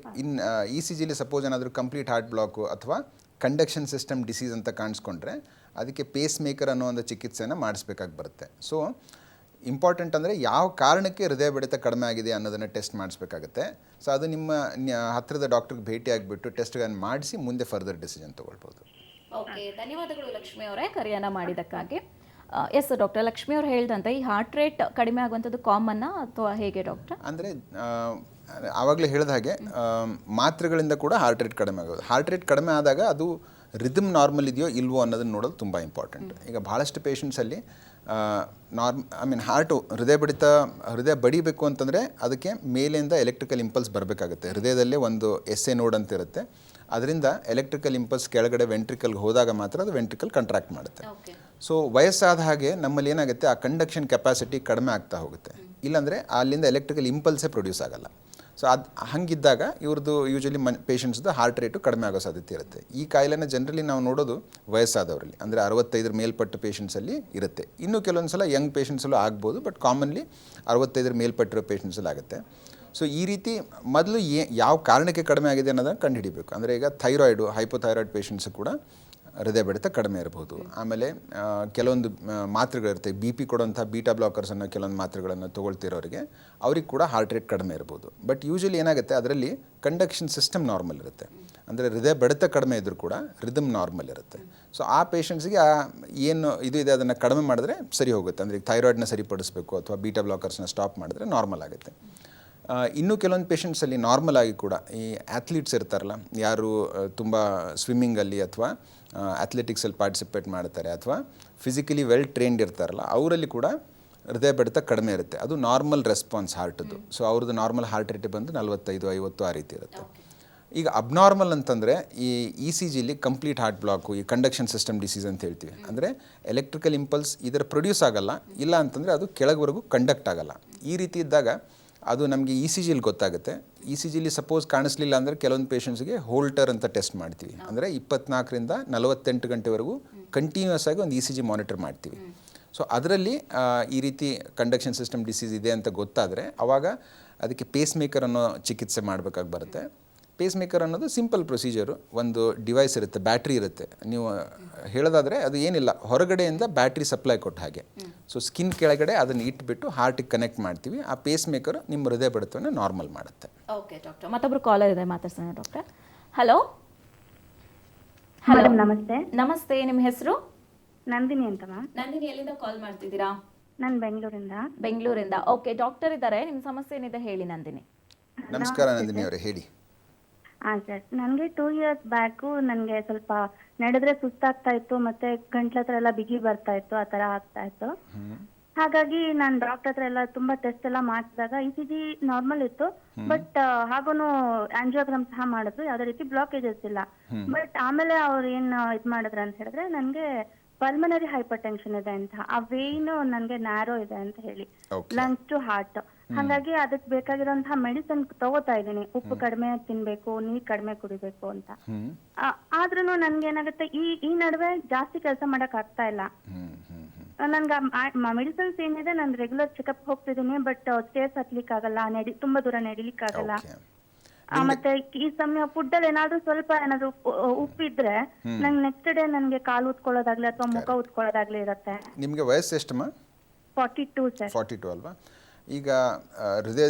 ಇ ಸಿ ಜಿಲಿ ಸಪೋಸ್ ಏನಾದರೂ ಕಂಪ್ಲೀಟ್ ಹಾರ್ಟ್ ಬ್ಲಾಕು ಅಥವಾ ಕಂಡಕ್ಷನ್ ಸಿಸ್ಟಮ್ ಡಿಸೀಸ್ ಅಂತ ಕಾಣಿಸ್ಕೊಂಡ್ರೆ ಅದಕ್ಕೆ ಪೇಸ್ ಮೇಕರ್ ಅನ್ನೋ ಒಂದು ಚಿಕಿತ್ಸೆಯನ್ನು ಮಾಡಿಸ್ಬೇಕಾಗಿ ಬರುತ್ತೆ. ಸೊ ಇಂಪಾರ್ಟೆಂಟ್ ಅಂದರೆ ಯಾವ ಕಾರಣಕ್ಕೆ ಹೃದಯ ಬಡಿತ ಕಡಿಮೆ ಆಗಿದೆ ಅನ್ನೋದನ್ನು ಟೆಸ್ಟ್ ಮಾಡಿಸ್ಬೇಕಾಗತ್ತೆ. ಸೊ ಅದು ನಿಮ್ಮ ಹತ್ತಿರದ ಡಾಕ್ಟ್ರಿಗೆ ಭೇಟಿ ಆಗಿಬಿಟ್ಟು ಟೆಸ್ಟ್ಗಳನ್ನು ಮಾಡಿಸಿ ಮುಂದೆ ಫರ್ದರ್ ಡಿಸಿಷನ್ ತೊಗೊಳ್ಬೋದು. ಓಕೆ, ಧನ್ಯವಾದಗಳು ಲಕ್ಷ್ಮಿ ಅವರೇ ಕರೆಯನ್ನು ಮಾಡಿದ್ದಕ್ಕಾಗಿ. ಎಸ್ ಡಾಕ್ಟರ್, ಲಕ್ಷ್ಮಿ ಅವರು ಹೇಳಿದಂತೆ ಈ ಹಾರ್ಟ್ ರೇಟ್ ಕಡಿಮೆ ಆಗುವಂಥದ್ದು ಕಾಮನ್ನ ಅಥವಾ ಹೇಗೆ ಡಾಕ್ಟರ್? ಅಂದರೆ ಆವಾಗಲೇ ಹೇಳಿದ ಹಾಗೆ ಮಾತ್ರೆಗಳಿಂದ ಕೂಡ ಹಾರ್ಟ್ ರೇಟ್ ಕಡಿಮೆ ಆಗೋದು. ಹಾರ್ಟ್ ರೇಟ್ ಕಡಿಮೆ ಆದಾಗ ಅದು ರಿದಮ್ ನಾರ್ಮಲ್ ಇದೆಯೋ ಇಲ್ವೋ ಅನ್ನೋದನ್ನು ನೋಡೋದು ತುಂಬ ಇಂಪಾರ್ಟೆಂಟ್. ಈಗ ಭಾಳಷ್ಟು ಪೇಷಂಟ್ಸಲ್ಲಿ ಹೃದಯ ಬಡಿಬೇಕು ಅಂತಂದರೆ ಅದಕ್ಕೆ ಮೇಲಿಂದ ಎಲೆಕ್ಟ್ರಿಕಲ್ ಇಂಪಲ್ಸ್ ಬರಬೇಕಾಗುತ್ತೆ. ಹೃದಯದಲ್ಲೇ ಒಂದು ಎಸ್ ಎ ನೋಡ್ ಅಂತ ಇರುತ್ತೆ. ಅದರಿಂದ ಎಲೆಕ್ಟ್ರಿಕಲ್ ಇಂಪಲ್ಸ್ ಕೆಳಗಡೆ ವೆಂಟ್ರಿಕಲ್ಗೆ ಹೋದಾಗ ಮಾತ್ರ ಅದು ವೆಂಟ್ರಿಕಲ್ ಕಂಟ್ರಾಕ್ಟ್ ಮಾಡುತ್ತೆ. ಸೊ ವಯಸ್ಸಾದ ಹಾಗೆ ನಮ್ಮಲ್ಲಿ ಏನಾಗುತ್ತೆ, ಆ ಕಂಡಕ್ಷನ್ ಕೆಪಾಸಿಟಿ ಕಡಿಮೆ ಆಗ್ತಾ ಹೋಗುತ್ತೆ. ಇಲ್ಲಾಂದರೆ ಅಲ್ಲಿಂದ ಎಲೆಕ್ಟ್ರಿಕಲ್ ಇಂಪಲ್ಸೇ ಪ್ರೊಡ್ಯೂಸ್ ಆಗಲ್ಲ. ಸೊ ಅದು ಹಂಗಿದ್ದಾಗ ಇವ್ರದ್ದು ಯೂಶಲಿ ಪೇಷಂಟ್ಸ್ದು ಹಾರ್ಟ್ ರೇಟು ಕಡಿಮೆ ಆಗೋ ಸಾಧ್ಯತೆ ಇರುತ್ತೆ. ಈ ಕಾಯಿಲೆನ ಜನರಲಿ ನಾವು ನೋಡೋದು ವಯಸ್ಸಾದವರಲ್ಲಿ, ಅಂದರೆ 65 ಮೇಲ್ಪಟ್ಟ ಪೇಷಂಟ್ಸಲ್ಲಿ ಇರುತ್ತೆ. ಇನ್ನು ಕೆಲವೊಂದು ಸಲ ಯಂಗ್ ಪೇಷಂಟ್ಸಲ್ಲೂ ಆಗ್ಬೋದು, ಬಟ್ ಕಾಮನ್ಲಿ 65 ಮೇಲ್ಪಟ್ಟಿರೋ ಪೇಷಂಟ್ಸಲ್ಲಿ ಆಗುತ್ತೆ. ಸೊ ಈ ರೀತಿ ಮೊದಲು ಯಾವ ಕಾರಣಕ್ಕೆ ಕಡಿಮೆ ಆಗಿದೆ ಅನ್ನೋದನ್ನು ಕಂಡುಹಿಡಿಬೇಕು. ಅಂದರೆ ಈಗ ಥೈರಾಯ್ಡು, ಹೈಪೋಥೈರಾಯ್ಡ್ ಪೇಷಂಟ್ಸು ಕೂಡ ಹೃದಯ ಬಡಿತ ಕಡಿಮೆ ಇರಬಹುದು. ಆಮೇಲೆ ಕೆಲವೊಂದು ಮಾತ್ರೆಗಳಿರುತ್ತೆ, ಬಿ ಪಿ ಕೊಡುವಂಥ ಬೀಟಾ ಬ್ಲಾಕರ್ಸ್ ಅನ್ನೋ ಕೆಲವೊಂದು ಮಾತ್ರೆಗಳನ್ನು ತೊಗೊಳ್ತಿರೋರಿಗೆ ಅವ್ರಿಗೆ ಕೂಡ ಹಾರ್ಟ್ ರೇಟ್ ಕಡಿಮೆ ಇರ್ಬೋದು. ಬಟ್ ಯೂಶಲಿ ಏನಾಗುತ್ತೆ, ಅದರಲ್ಲಿ ಕಂಡಕ್ಷನ್ ಸಿಸ್ಟಮ್ ನಾರ್ಮಲ್ ಇರುತ್ತೆ. ಅಂದರೆ ಹೃದಯ ಬಡಿತ ಕಡಿಮೆ ಇದ್ದರೂ ಕೂಡ ರಿದಮ್ ನಾರ್ಮಲ್ ಇರುತ್ತೆ. ಸೊ ಆ ಪೇಷಂಟ್ಸ್ಗೆ ಏನು ಇದು ಇದೆ ಅದನ್ನು ಕಡಿಮೆ ಮಾಡಿದ್ರೆ ಸರಿ ಹೋಗುತ್ತೆ. ಅಂದರೆ ಥೈರಾಯ್ಡ್ನ ಸರಿಪಡಿಸಬೇಕು ಅಥವಾ ಬೀಟಾ ಬ್ಲಾಕರ್ಸ್ನ ಸ್ಟಾಪ್ ಮಾಡಿದ್ರೆ ನಾರ್ಮಲ್ ಆಗುತ್ತೆ. ಇನ್ನೂ ಕೆಲವೊಂದು ಪೇಷಂಟ್ಸಲ್ಲಿ ನಾರ್ಮಲ್ ಆಗಿ ಕೂಡ ಈ ಆ್ಯಥ್ಲೀಟ್ಸ್ ಇರ್ತಾರಲ್ಲ, ಯಾರು ತುಂಬ ಸ್ವಿಮ್ಮಿಂಗಲ್ಲಿ ಅಥವಾ ಅಥ್ಲೆಟಿಕ್ಸಲ್ಲಿ ಪಾರ್ಟಿಸಿಪೇಟ್ ಮಾಡ್ತಾರೆ ಅಥವಾ ಫಿಸಿಕಲಿ ವೆಲ್ ಟ್ರೈನ್ಡ್ ಇರ್ತಾರಲ್ಲ, ಅವರಲ್ಲಿ ಕೂಡ ಹೃದಯ ಬಡಿತ ಕಡಿಮೆ ಇರುತ್ತೆ. ಅದು ನಾರ್ಮಲ್ ರೆಸ್ಪಾನ್ಸ್ ಹಾರ್ಟ್ದು. ಸೊ ಅವ್ರದ್ದು ನಾರ್ಮಲ್ ಹಾರ್ಟ್ ರೇಟ್ ಬಂದು 45-50 ಆ ರೀತಿ ಇರುತ್ತೆ. ಈಗ ಅಬ್ನಾರ್ಮಲ್ ಅಂತಂದರೆ ಈ ಸಿ ಜಿಲಿ ಕಂಪ್ಲೀಟ್ ಹಾರ್ಟ್ ಬ್ಲಾಕು, ಈ ಕಂಡಕ್ಷನ್ ಸಿಸ್ಟಮ್ ಡಿಸೀಸ್ ಅಂತ ಹೇಳ್ತೀವಿ. ಅಂದರೆ ಎಲೆಕ್ಟ್ರಿಕಲ್ ಇಂಪಲ್ಸ್ ಇದರ ಪ್ರೊಡ್ಯೂಸ್ ಆಗಲ್ಲ, ಇಲ್ಲ ಅಂತಂದರೆ ಅದು ಕೆಳಗವರೆಗೂ ಕಂಡಕ್ಟ್ ಆಗಲ್ಲ. ಈ ರೀತಿ ಇದ್ದಾಗ ಅದು ನಮಗೆ ಇ ಸಿ ಜಿಲಿ ಗೊತ್ತಾಗುತ್ತೆ. ಇ ಸಿ ಜಿಲಿ ಸಪೋಸ್ ಕಾಣಿಸ್ಲಿಲ್ಲ ಅಂದರೆ ಕೆಲವೊಂದು ಪೇಷಂಟ್ಸ್ಗೆ ಹೋಲ್ಟರ್ ಅಂತ ಟೆಸ್ಟ್ ಮಾಡ್ತೀವಿ. ಅಂದರೆ 24ರಿಂದ 48 ಗಂಟೆವರೆಗೂ ಕಂಟಿನ್ಯೂಸ್ ಆಗಿ ಒಂದು ಇ ಸಿ ಜಿ ಮಾನಿಟರ್ ಮಾಡ್ತೀವಿ. ಸೊ ಅದರಲ್ಲಿ ಈ ರೀತಿ ಕಂಡಕ್ಷನ್ ಸಿಸ್ಟಮ್ ಡಿಸೀಸ್ ಇದೆ ಅಂತ ಗೊತ್ತಾದರೆ ಆವಾಗ ಅದಕ್ಕೆ ಪೇಸ್ ಮೇಕರ್ ಅನ್ನೋ ಚಿಕಿತ್ಸೆ ಮಾಡಬೇಕಾಗಿ ಬರುತ್ತೆ. ಪೇಸ್ ಮೇಕರ್ ಅನ್ನೋದು ಸಿಂಪಲ್ ಪ್ರೊಸೀಜರು. ಒಂದು ಡಿವೈಸ್ ಇರುತ್ತೆ, ಬ್ಯಾಟ್ರಿ ಇರುತ್ತೆ. ನೀವು ಹೇಳೋದಾದರೆ ಅದು ಏನಿಲ್ಲ, ಹೊರಗಡೆಯಿಂದ ಬ್ಯಾಟ್ರಿ ಸಪ್ಲೈ ಕೊಟ್ಟ ಹಾಗೆ. ಸೊ ಸ್ಕಿನ್ ಕೆಳಗಡೆ ಅದನ್ನು ಇಟ್ಬಿಟ್ಟು ಹಾರ್ಟಿಗೆ ಕನೆಕ್ಟ್ ಮಾಡ್ತೀವಿ. ಆ ಪೇಸ್ ಮೇಕರ್ ನಿಮ್ಮ ಹೃದಯ ಬಡಿತವನ್ನು ನಾರ್ಮಲ್ ಮಾಡುತ್ತೆ. ಓಕೆ ಡಾಕ್ಟರ್, ಮತ್ತೊಬ್ರು ಕಾಲರ್ ಇದೆ, ಮಾತಾಡ್ಸೋಣ ಡಾಕ್ಟರ್. ಹಲೋ ಮೇಡಮ್ ನಮಸ್ತೆ. ನಮಸ್ತೆ, ನಿಮ್ಮ ಹೆಸರು? ನಂದಿನಿ ಅಂತ ಮ್ಯಾಮ್. ನಂದಿನಿ, ಎಲ್ಲಿಂದ ಕಾಲ್ ಮಾಡ್ತಿದ್ದೀರಾ? ನಾನು ಬೆಂಗಳೂರಿಂದ. ಬೆಂಗಳೂರಿಂದ. ಓಕೆ, ಡಾಕ್ಟರ್ ಇದ್ದಾರೆ, ನಿಮ್ಮ ಸಮಸ್ಯೆ ಏನಿದೆ ಹೇಳಿ ನಂದಿನಿ. ನಮಸ್ಕಾರ ನಂದಿನಿ ಅವರೇ, ಹೇಳಿ. ಹಾಂ ಸರ್, ನನಗೆ 2 ಇಯರ್ಸ್ ಬ್ಯಾಕು ನನಗೆ ಸ್ವಲ್ಪ ನಡೆದ್ರೆ ಸುಸ್ತಾಗ್ತಾ ಇತ್ತು, ಮತ್ತೆ ಗಂಟ್ಲ ಹತ್ರ ಎಲ್ಲ ಬಿಗಿ ಬರ್ತಾ ಇತ್ತು, ಆ ಥರ ಆಗ್ತಾ ಇತ್ತು. ಹಾಗಾಗಿ ನಾನು ಡಾಕ್ಟರ್ ಹತ್ರ ಎಲ್ಲ ತುಂಬಾ ಟೆಸ್ಟ್ ಎಲ್ಲ ಮಾಡಿಸಿದಾಗ ಇ ಸಿ ಜಿ ನಾರ್ಮಲ್ ಇತ್ತು, ಬಟ್ ಹಾಗೂನು ಆಂಜಿಯೋಗ್ರಾಮ್ ಸಹ ಮಾಡಿದ್ರು, ಯಾವುದೇ ರೀತಿ ಬ್ಲಾಕೇಜಸ್ ಇಲ್ಲ. ಬಟ್ ಆಮೇಲೆ ಅವ್ರು ಏನ್ ಇದ್ ಮಾಡಿದ್ರು ಅಂತ ಹೇಳಿದ್ರೆ ನನಗೆ ಪಲ್ಮನರಿ ಹೈಪರ್ ಟೆನ್ಷನ್ ಇದೆ ಅಂತ, ಆ ವೇನ್ ನನಗೆ ನ್ಯಾರೋ ಇದೆ ಅಂತ ಹೇಳಿ, ಲಂಗ್ಸ್ ಟು ಹಾರ್ಟ್. ಹಾಗಾಗಿ ಅದಕ್ಕೆ ಬೇಕಾಗಿರೋಂತಹ ಮೆಡಿಸಿನ್ ತಗೋತಾ ಇದ್ದೀನಿ. ಉಪ್ಪು ಕಡಿಮೆ ತಿನ್ಬೇಕು, ನೀರ್ ಕಡಿಮೆ ಕುಡಿಬೇಕು ಅಂತ. ಆದ್ರೂ ನನ್ಗೆ ಏನಾಗುತ್ತೆ, ಈ ನಡುವೆ ಜಾಸ್ತಿ ಕೆಲಸ ಮಾಡಕ್ ಆಗ್ತಾ ಇಲ್ಲ. ನನ್ಗೆ ಮೆಡಿಸಿನ್ಸ್ ಏನಿದೆ ನಾನು ರೆಗ್ಯುಲರ್ ಚೆಕಪ್ ಹೋಗ್ತಿದ್ದೀನಿ, ಬಟ್ ಸ್ಟೇರ್ಸ್ ಹತ್ಲಿಕ್ಕೆ ಆಗಲ್ಲ, ತುಂಬಾ ದೂರ ನಡಿಲಿಕ್ಕೆ ಆಗಲ್ಲ. ಮತ್ತೆ ಈ ಸಮಯ ಫುಡ್ ಅಲ್ಲಿ ಏನಾದ್ರು ಸ್ವಲ್ಪ ಏನಾದ್ರು ಉಪ್ಪಿದ್ರೆ ನಂಗೆ ನೆಕ್ಸ್ಟ್ ಡೇ ನನ್ಗೆ ಕಾಲು ಉತ್ಕೊಳ್ಳೋದಾಗ್ಲಿ ಅಥವಾ ಮುಖ ಉತ್ಕೊಳ್ಳೋದಾಗ್ಲಿ ಇರುತ್ತೆ. ನಿಮ್ಗೆ ವಯಸ್ಸು ಎಷ್ಟಮ್ಮ? 42 ಸರ್. 42 ಅಲ್ವಾ? ಈಗ ಹೃದಯ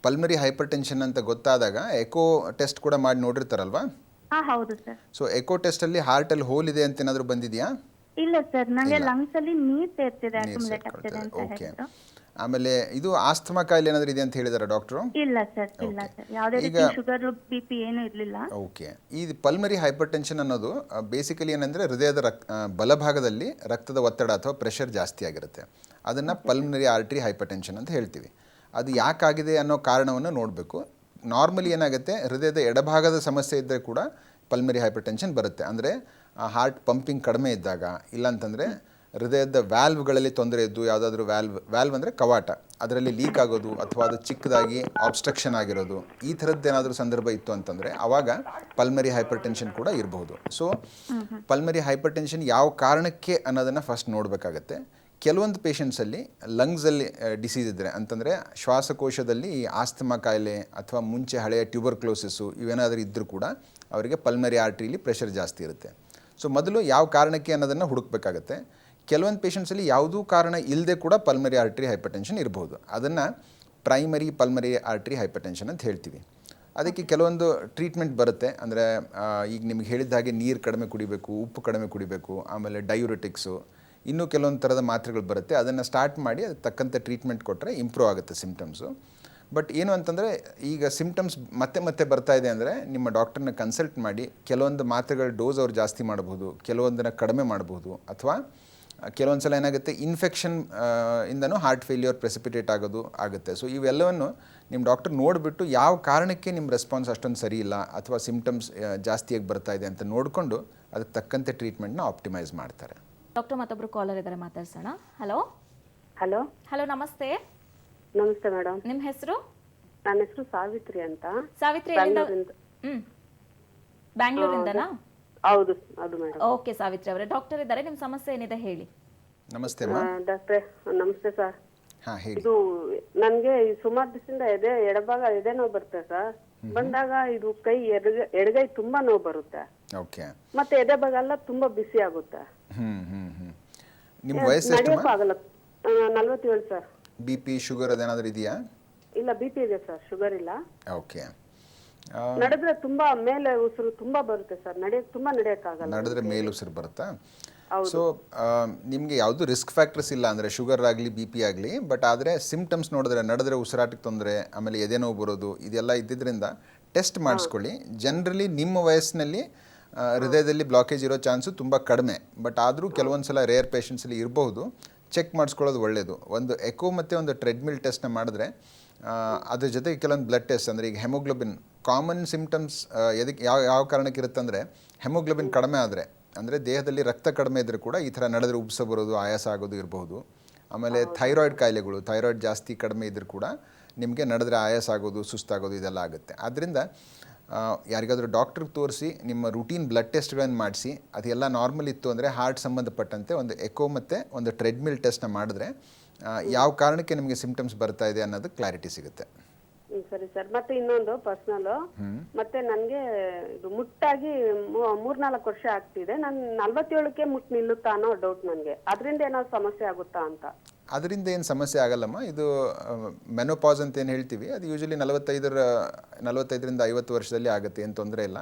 ಪಲ್ಮರಿ ಹೈಪರ್ ಟೆನ್ಷನ್ ಅಂತ ಗೊತ್ತಾದಾಗ ಎಕೋ ಟೆಸ್ಟ್ ಕೂಡ ಮಾಡಿ ನೋಡಿರ್ತಾರಲ್ವಾ? ಹೌದು ಸರ್. ಸೊ ಎಕೋ ಟೆಸ್ಟಲ್ಲಿ ಹಾರ್ಟಲ್ಲಿ ಹೋಲ್ ಇದೆ ಅಂತ ಏನಾದರೂ ಬಂದಿದೆಯಾ? ಇಲ್ಲ ಸರ್, ನನಗೆ ಲಂಗ್ಸ್ ಅಲ್ಲಿ ನೀರ್ ಸೇರ್ತಿದೆ, ಅಕ್ಯುಮುಲೇಟ್ ಆಗ್ತಿದೆ ಅಂತ ಓಕೆ. ಹೇಳಿದ್ರು. ಆಮೇಲೆ ಇದು ಆಸ್ತಮಾ ಕಾಯಿಲೆ ಏನಾದರೂ ಇದೆ ಅಂತ ಹೇಳಿದಾರೆ ಡಾಕ್ಟ್ರು? ಇಲ್ಲ ಸರ್, ಇಲ್ಲ ಸರ್, ಯಾವುದೇ ರೀತಿ ಶುಗರ್ BP ಏನು ಇರ್ಲಿಲ್ಲ. ಓಕೆ. ಈ ಪಲ್ಮರಿ ಹೈಪರ್ ಟೆನ್ಷನ್ ಅನ್ನೋದು ಬೇಸಿಕಲಿ ಏನಂದರೆ ಹೃದಯದ ಬಲಭಾಗದಲ್ಲಿ ರಕ್ತದ ಒತ್ತಡ ಅಥವಾ ಪ್ರೆಷರ್ ಜಾಸ್ತಿ ಆಗಿರುತ್ತೆ. ಅದನ್ನು ಪಲ್ಮರಿ ಆರ್ಟರಿ ಹೈಪರ್ ಟೆನ್ಷನ್ ಅಂತ ಹೇಳ್ತೀವಿ. ಅದು ಯಾಕಾಗಿದೆ ಅನ್ನೋ ಕಾರಣವನ್ನು ನೋಡಬೇಕು. ನಾರ್ಮಲಿ ಏನಾಗುತ್ತೆ, ಹೃದಯದ ಎಡಭಾಗದ ಸಮಸ್ಯೆ ಇದ್ದರೆ ಕೂಡ ಪಲ್ಮರಿ ಹೈಪರ್ ಟೆನ್ಷನ್ ಬರುತ್ತೆ. ಅಂದರೆ ಹಾರ್ಟ್ ಪಂಪಿಂಗ್ ಕಡಿಮೆ ಇದ್ದಾಗ, ಇಲ್ಲಾಂತಂದರೆ ಹೃದಯದ ವ್ಯಾಲ್ವ್ಗಳಲ್ಲಿ ತೊಂದರೆ ಇದ್ದು, ಯಾವುದಾದ್ರೂ ವ್ಯಾಲ್ವ್ ಅಂದರೆ ಕವಾಟ, ಅದರಲ್ಲಿ ಲೀಕ್ ಆಗೋದು ಅಥವಾ ಅದು ಚಿಕ್ಕದಾಗಿ ಆಬ್ಸ್ಟ್ರಕ್ಷನ್ ಆಗಿರೋದು, ಈ ಥರದ್ದೇನಾದರೂ ಸಂದರ್ಭ ಇತ್ತು ಅಂತಂದರೆ ಆವಾಗ ಪಲ್ಮರಿ ಹೈಪರ್ ಟೆನ್ಷನ್ ಕೂಡ ಇರಬಹುದು. ಸೊ ಪಲ್ಮರಿ ಹೈಪರ್ ಟೆನ್ಷನ್ ಯಾವ ಕಾರಣಕ್ಕೆ ಅನ್ನೋದನ್ನು ಫಸ್ಟ್ ನೋಡಬೇಕಾಗತ್ತೆ. ಕೆಲವೊಂದು ಪೇಷಂಟ್ಸಲ್ಲಿ ಲಂಗ್ಸಲ್ಲಿ ಡಿಸೀಸ್ ಇದ್ದರೆ, ಅಂತಂದರೆ ಶ್ವಾಸಕೋಶದಲ್ಲಿ ಈ ಆಸ್ತಮಾ ಕಾಯಿಲೆ ಅಥವಾ ಮುಂಚೆ ಹಳೆಯ ಟ್ಯೂಬರ್ಕ್ಲೋಸಿಸ್ಸು ಇವೇನಾದರೂ ಇದ್ದರೂ ಕೂಡ ಅವರಿಗೆ ಪಲ್ಮರಿ ಆರ್ಟ್ರಿಲಿ ಪ್ರೆಷರ್ ಜಾಸ್ತಿ ಇರುತ್ತೆ. ಸೊ ಮೊದಲು ಯಾವ ಕಾರಣಕ್ಕೆ ಅನ್ನೋದನ್ನು ಹುಡುಕಬೇಕಾಗತ್ತೆ. ಕೆಲವೊಂದು ಪೇಷಂಟ್ಸಲ್ಲಿ ಯಾವುದೂ ಕಾರಣ ಇಲ್ಲದೆ ಕೂಡ ಪಲ್ಮರಿ ಆರ್ಟ್ರಿ ಹೈಪರ್ ಟೆನ್ಷನ್ ಇರ್ಬೋದು. ಅದನ್ನು primary pulmonary artery hypertension ಅಂತ ಹೇಳ್ತೀವಿ. ಅದಕ್ಕೆ ಕೆಲವೊಂದು ಟ್ರೀಟ್ಮೆಂಟ್ ಬರುತ್ತೆ. ಅಂದರೆ ಈಗ ನಿಮಗೆ ಹೇಳಿದ ಹಾಗೆ ನೀರು ಕಡಿಮೆ ಕುಡಿಬೇಕು, ಉಪ್ಪು ಕಡಿಮೆ ಕುಡಿಬೇಕು, ಆಮೇಲೆ ಡಯೂರೆಟಿಕ್ಸು, ಇನ್ನೂ ಕೆಲವೊಂದು ಥರದ ಮಾತ್ರೆಗಳು ಬರುತ್ತೆ. ಅದನ್ನು ಸ್ಟಾರ್ಟ್ ಮಾಡಿ ಅದಕ್ಕೆ ತಕ್ಕಂಥ ಟ್ರೀಟ್ಮೆಂಟ್ ಕೊಟ್ಟರೆ ಇಂಪ್ರೂವ್ ಆಗುತ್ತೆ ಸಿಮ್ಟಮ್ಸು. ಬಟ್ ಏನು ಅಂತಂದರೆ ಈಗ ಸಿಮ್ಟಮ್ಸ್ ಮತ್ತೆ ಬರ್ತಾ ಇದೆ ಅಂದರೆ ನಿಮ್ಮ ಡಾಕ್ಟರ್ನ ಕನ್ಸಲ್ಟ್ ಮಾಡಿ ಕೆಲವೊಂದು ಮಾತ್ರೆಗಳ ಡೋಸ್ ಅವ್ರು ಜಾಸ್ತಿ ಮಾಡ್ಬೋದು, ಕೆಲವೊಂದನ್ನು ಕಡಿಮೆ ಮಾಡ್ಬೋದು, ಅಥವಾ ಕೆಲವೊಂದು ಸಲ ಏನಾಗುತ್ತೆ ಇನ್ಫೆಕ್ಷನ್ ಇಂದನೂ ಹಾರ್ಟ್ ಫೇಲ್ಯೂರ್ ಪ್ರೆಸಿಪಿಟೇಟ್ ಆಗುತ್ತೆ. ಸೊ ಇವೆಲ್ಲವನ್ನು ನಿಮ್ಮ ಡಾಕ್ಟರ್ ನೋಡಿಬಿಟ್ಟು ಯಾವ ಕಾರಣಕ್ಕೆ ನಿಮ್ಮ ರೆಸ್ಪಾನ್ಸ್ ಅಷ್ಟೊಂದು ಸರಿ ಇಲ್ಲ ಅಥವಾ ಸಿಮ್ಟಮ್ಸ್ ಜಾಸ್ತಿಯಾಗಿ ಬರ್ತಾ ಇದೆ ಅಂತ ನೋಡಿಕೊಂಡು ಅದಕ್ಕೆ ತಕ್ಕಂತೆ ಟ್ರೀಟ್ಮೆಂಟ್ನ ಆಪ್ಟಿಮೈಸ್ ಮಾಡ್ತಾರೆ. ಡಾಕ್ಟರ್ ಮತ್ತೊಬ್ರು ಕಾಲರ್ ಇದ್ದಾರೆ, ಮಾತಾಡ್ಸೋಣ. ಹಲೋ ಹಲೋ ಹಲೋ, ನಮಸ್ತೆ. ನಮಸ್ತೆ ಮೇಡಮ್. ನಿಮ್ಮ ಹೆಸರು? ನನ್ನ ಹೆಸರು ಸಾವಿತ್ರಿ ಅಂತ. ಸಾವಿತ್ರಿ, ಬೆಂಗಳೂರಿಂದ. ಬ್ಯಾಂಗ್ಳೂರಿಂದನಾ? ಹೌದು ಹೌದು ಮೇಡಮ್. ಓಕೆ ಸಾವಿತ್ರಿ ಅವರೇ, ಡಾಕ್ಟರ್ ಇದ್ದಾರೆ, ನಿಮ್ಮ ಸಮಸ್ಯೆ ಏನಿದೆ ಹೇಳಿ. ನಮಸ್ತೆ ಡಾಕ್ಟ್ರೆ ನಮಸ್ತೆ ಸರ್. ಹಾಂ ಹೇಳಿ. ಇದು ನನ್ಗೆ ಸುಮಾರು ದಿವಸದಿಂದ ಎಡಭಾಗ ಎದೆ ನೋವು ಬರುತ್ತೆ ಸರ್. ಬಂದಾಗ ಇದು ಕೈ ಎಡಗೈ ತುಂಬಾ ನೋವು ಬರುತ್ತೆ. ಓಕೆ. ಮತ್ತೆ ಎದೆ ಭಾಗ ಎಲ್ಲ ತುಂಬಾ ಬಿಸಿ ಆಗುತ್ತೆ. ನಿಮ್ಮ ವಯಸ್ಸು ಎಷ್ಟು? ನಡೆಯಕ್ಕೂ ಆಗಲ್ಲ. 47 ಸರ್. BP ಶುಗರ್ ಅದೇನಾದರೂ ಇದೆಯಾ? ಇಲ್ಲ, BP ಇದೆ ಸರ್, ಶುಗರ್ ಇಲ್ಲ. ಓಕೆ. ನಡೆದ್ರೆ ತುಂಬಾ ಮೇಲೆ ಉಸಿರು ತುಂಬಾ ಬರುತ್ತೆ ಸರ್. ತುಂಬಾ ನಡೆಯಕ್ಕಾಗಲ್ಲ. ನಡೆದ್ರೆ ಮೇಲೆ ಉಸಿರು ಬರುತ್ತಾ? ಸೊ ನಿಮಗೆ ಯಾವುದು ರಿಸ್ಕ್ ಫ್ಯಾಕ್ಟರ್ಸ್ ಇಲ್ಲ, ಅಂದರೆ ಶುಗರ್ ಆಗಲಿ BP ಆಗಲಿ. ಬಟ್ ಆದರೆ ಸಿಮ್ಟಮ್ಸ್ ನೋಡಿದ್ರೆ ನಡೆದ್ರೆ ಉಸಿರಾಟಕ್ಕೆ ತೊಂದರೆ, ಆಮೇಲೆ ಎದೆ ನೋವು ಬರೋದು, ಇದೆಲ್ಲ ಇದ್ದಿದ್ದರಿಂದ ಟೆಸ್ಟ್ ಮಾಡಿಸ್ಕೊಳ್ಳಿ. ಜನರಲಿ ನಿಮ್ಮ ವಯಸ್ಸಿನಲ್ಲಿ ಹೃದಯದಲ್ಲಿ ಬ್ಲಾಕೇಜ್ ಇರೋ ಚಾನ್ಸು ತುಂಬ ಕಡಿಮೆ. ಬಟ್ ಆದರೂ ಕೆಲವೊಂದು ಸಲ ರೇರ್ ಪೇಷಂಟ್ಸಲ್ಲಿ ಇರಬಹುದು. ಚೆಕ್ ಮಾಡಿಸ್ಕೊಳ್ಳೋದು ಒಳ್ಳೆಯದು. ಒಂದು ಎಕೋ ಮತ್ತು ಒಂದು ಟ್ರೆಡ್ಮಿಲ್ ಟೆಸ್ಟ್ನ ಮಾಡಿದ್ರೆ ಅದ್ರ ಜೊತೆಗೆ ಕೆಲವೊಂದು ಬ್ಲಡ್ ಟೆಸ್ಟ್, ಅಂದರೆ ಈಗ ಹೆಮೋಗ್ಲೋಬಿನ್ ಕಾಮನ್ ಸಿಮ್ಟಮ್ಸ್ ಎದಕ್ಕೆ ಯಾವ ಕಾರಣಕ್ಕೆ ಇರುತ್ತೆ ಅಂದರೆ ಹೆಮೋಗ್ಲೋಬಿನ್ ಕಡಿಮೆ ಆದರೆ, ಅಂದರೆ ದೇಹದಲ್ಲಿ ರಕ್ತ ಕಡಿಮೆ ಇದ್ದರೂ ಕೂಡ ಈ ಥರ ನಡೆದ್ರೆ ಉಬ್ಸ ಬರೋದು, ಆಯಾಸ ಆಗೋದು ಇರಬಹುದು. ಆಮೇಲೆ ಥೈರಾಯ್ಡ್ ಕಾಯಿಲೆಗಳು, ಥೈರಾಯ್ಡ್ ಜಾಸ್ತಿ ಕಡಿಮೆ ಇದ್ದರೂ ಕೂಡ ನಿಮಗೆ ನಡೆದ್ರೆ ಆಯಾಸ ಆಗೋದು, ಸುಸ್ತಾಗೋದು ಇದೆಲ್ಲ ಆಗುತ್ತೆ. ಆದ್ದರಿಂದ ಯಾರಿಗಾದರೂ ಡಾಕ್ಟ್ರಿಗೆ ತೋರಿಸಿ ನಿಮ್ಮ ರೂಟೀನ್ ಬ್ಲಡ್ ಟೆಸ್ಟ್ಗಳನ್ನು ಮಾಡಿಸಿ ಅದೆಲ್ಲ ನಾರ್ಮಲ್ ಇತ್ತು ಅಂದರೆ ಹಾರ್ಟ್ ಸಂಬಂಧಪಟ್ಟಂತೆ ಒಂದು ಎಕೋ ಮತ್ತು ಒಂದು ಟ್ರೆಡ್ಮಿಲ್ ಟೆಸ್ಟ್ನ ಮಾಡಿದ್ರೆ ಯಾವ ಕಾರಣಕ್ಕೆ ನಿಮಗೆ ಸಿಮ್ಟಮ್ಸ್ ಬರ್ತಾ ಇದೆ ಅನ್ನೋದು ಕ್ಲಾರಿಟಿ ಸಿಗುತ್ತೆ. ಸರಿ ಸರ್. ಮತ್ತೆ ಇನ್ನೊಂದು ಪರ್ಸನಲ್, ಮತ್ತೆ ನನ್ಗೆ ಇದು ಮುಟ್ಟಾಗಿ 3-4 ವರ್ಷ ಆಗ್ತಿದೆ. ನಾನು 47ಕ್ಕೆ ಮುಟ್ಟು ನಿಲ್ಲುತ್ತಾ ಅನ್ನೋ ಡೌಟ್ ನನಗೆ. ಅದರಿಂದ ಏನಾದ್ರು ಸಮಸ್ಯೆ ಆಗುತ್ತಾ ಅಂತ. ಅದರಿಂದ ಏನು ಸಮಸ್ಯೆ ಆಗಲ್ಲಮ್ಮ. ಇದು ಮೆನೋಪಾಸ್ ಅಂತ ಏನು ಹೇಳ್ತೀವಿ, ಅದು ಯೂಶಲಿ 45ರಿಂದ 50 ವರ್ಷದಲ್ಲಿ ಆಗುತ್ತೆ, ಏನು ತೊಂದರೆ ಇಲ್ಲ.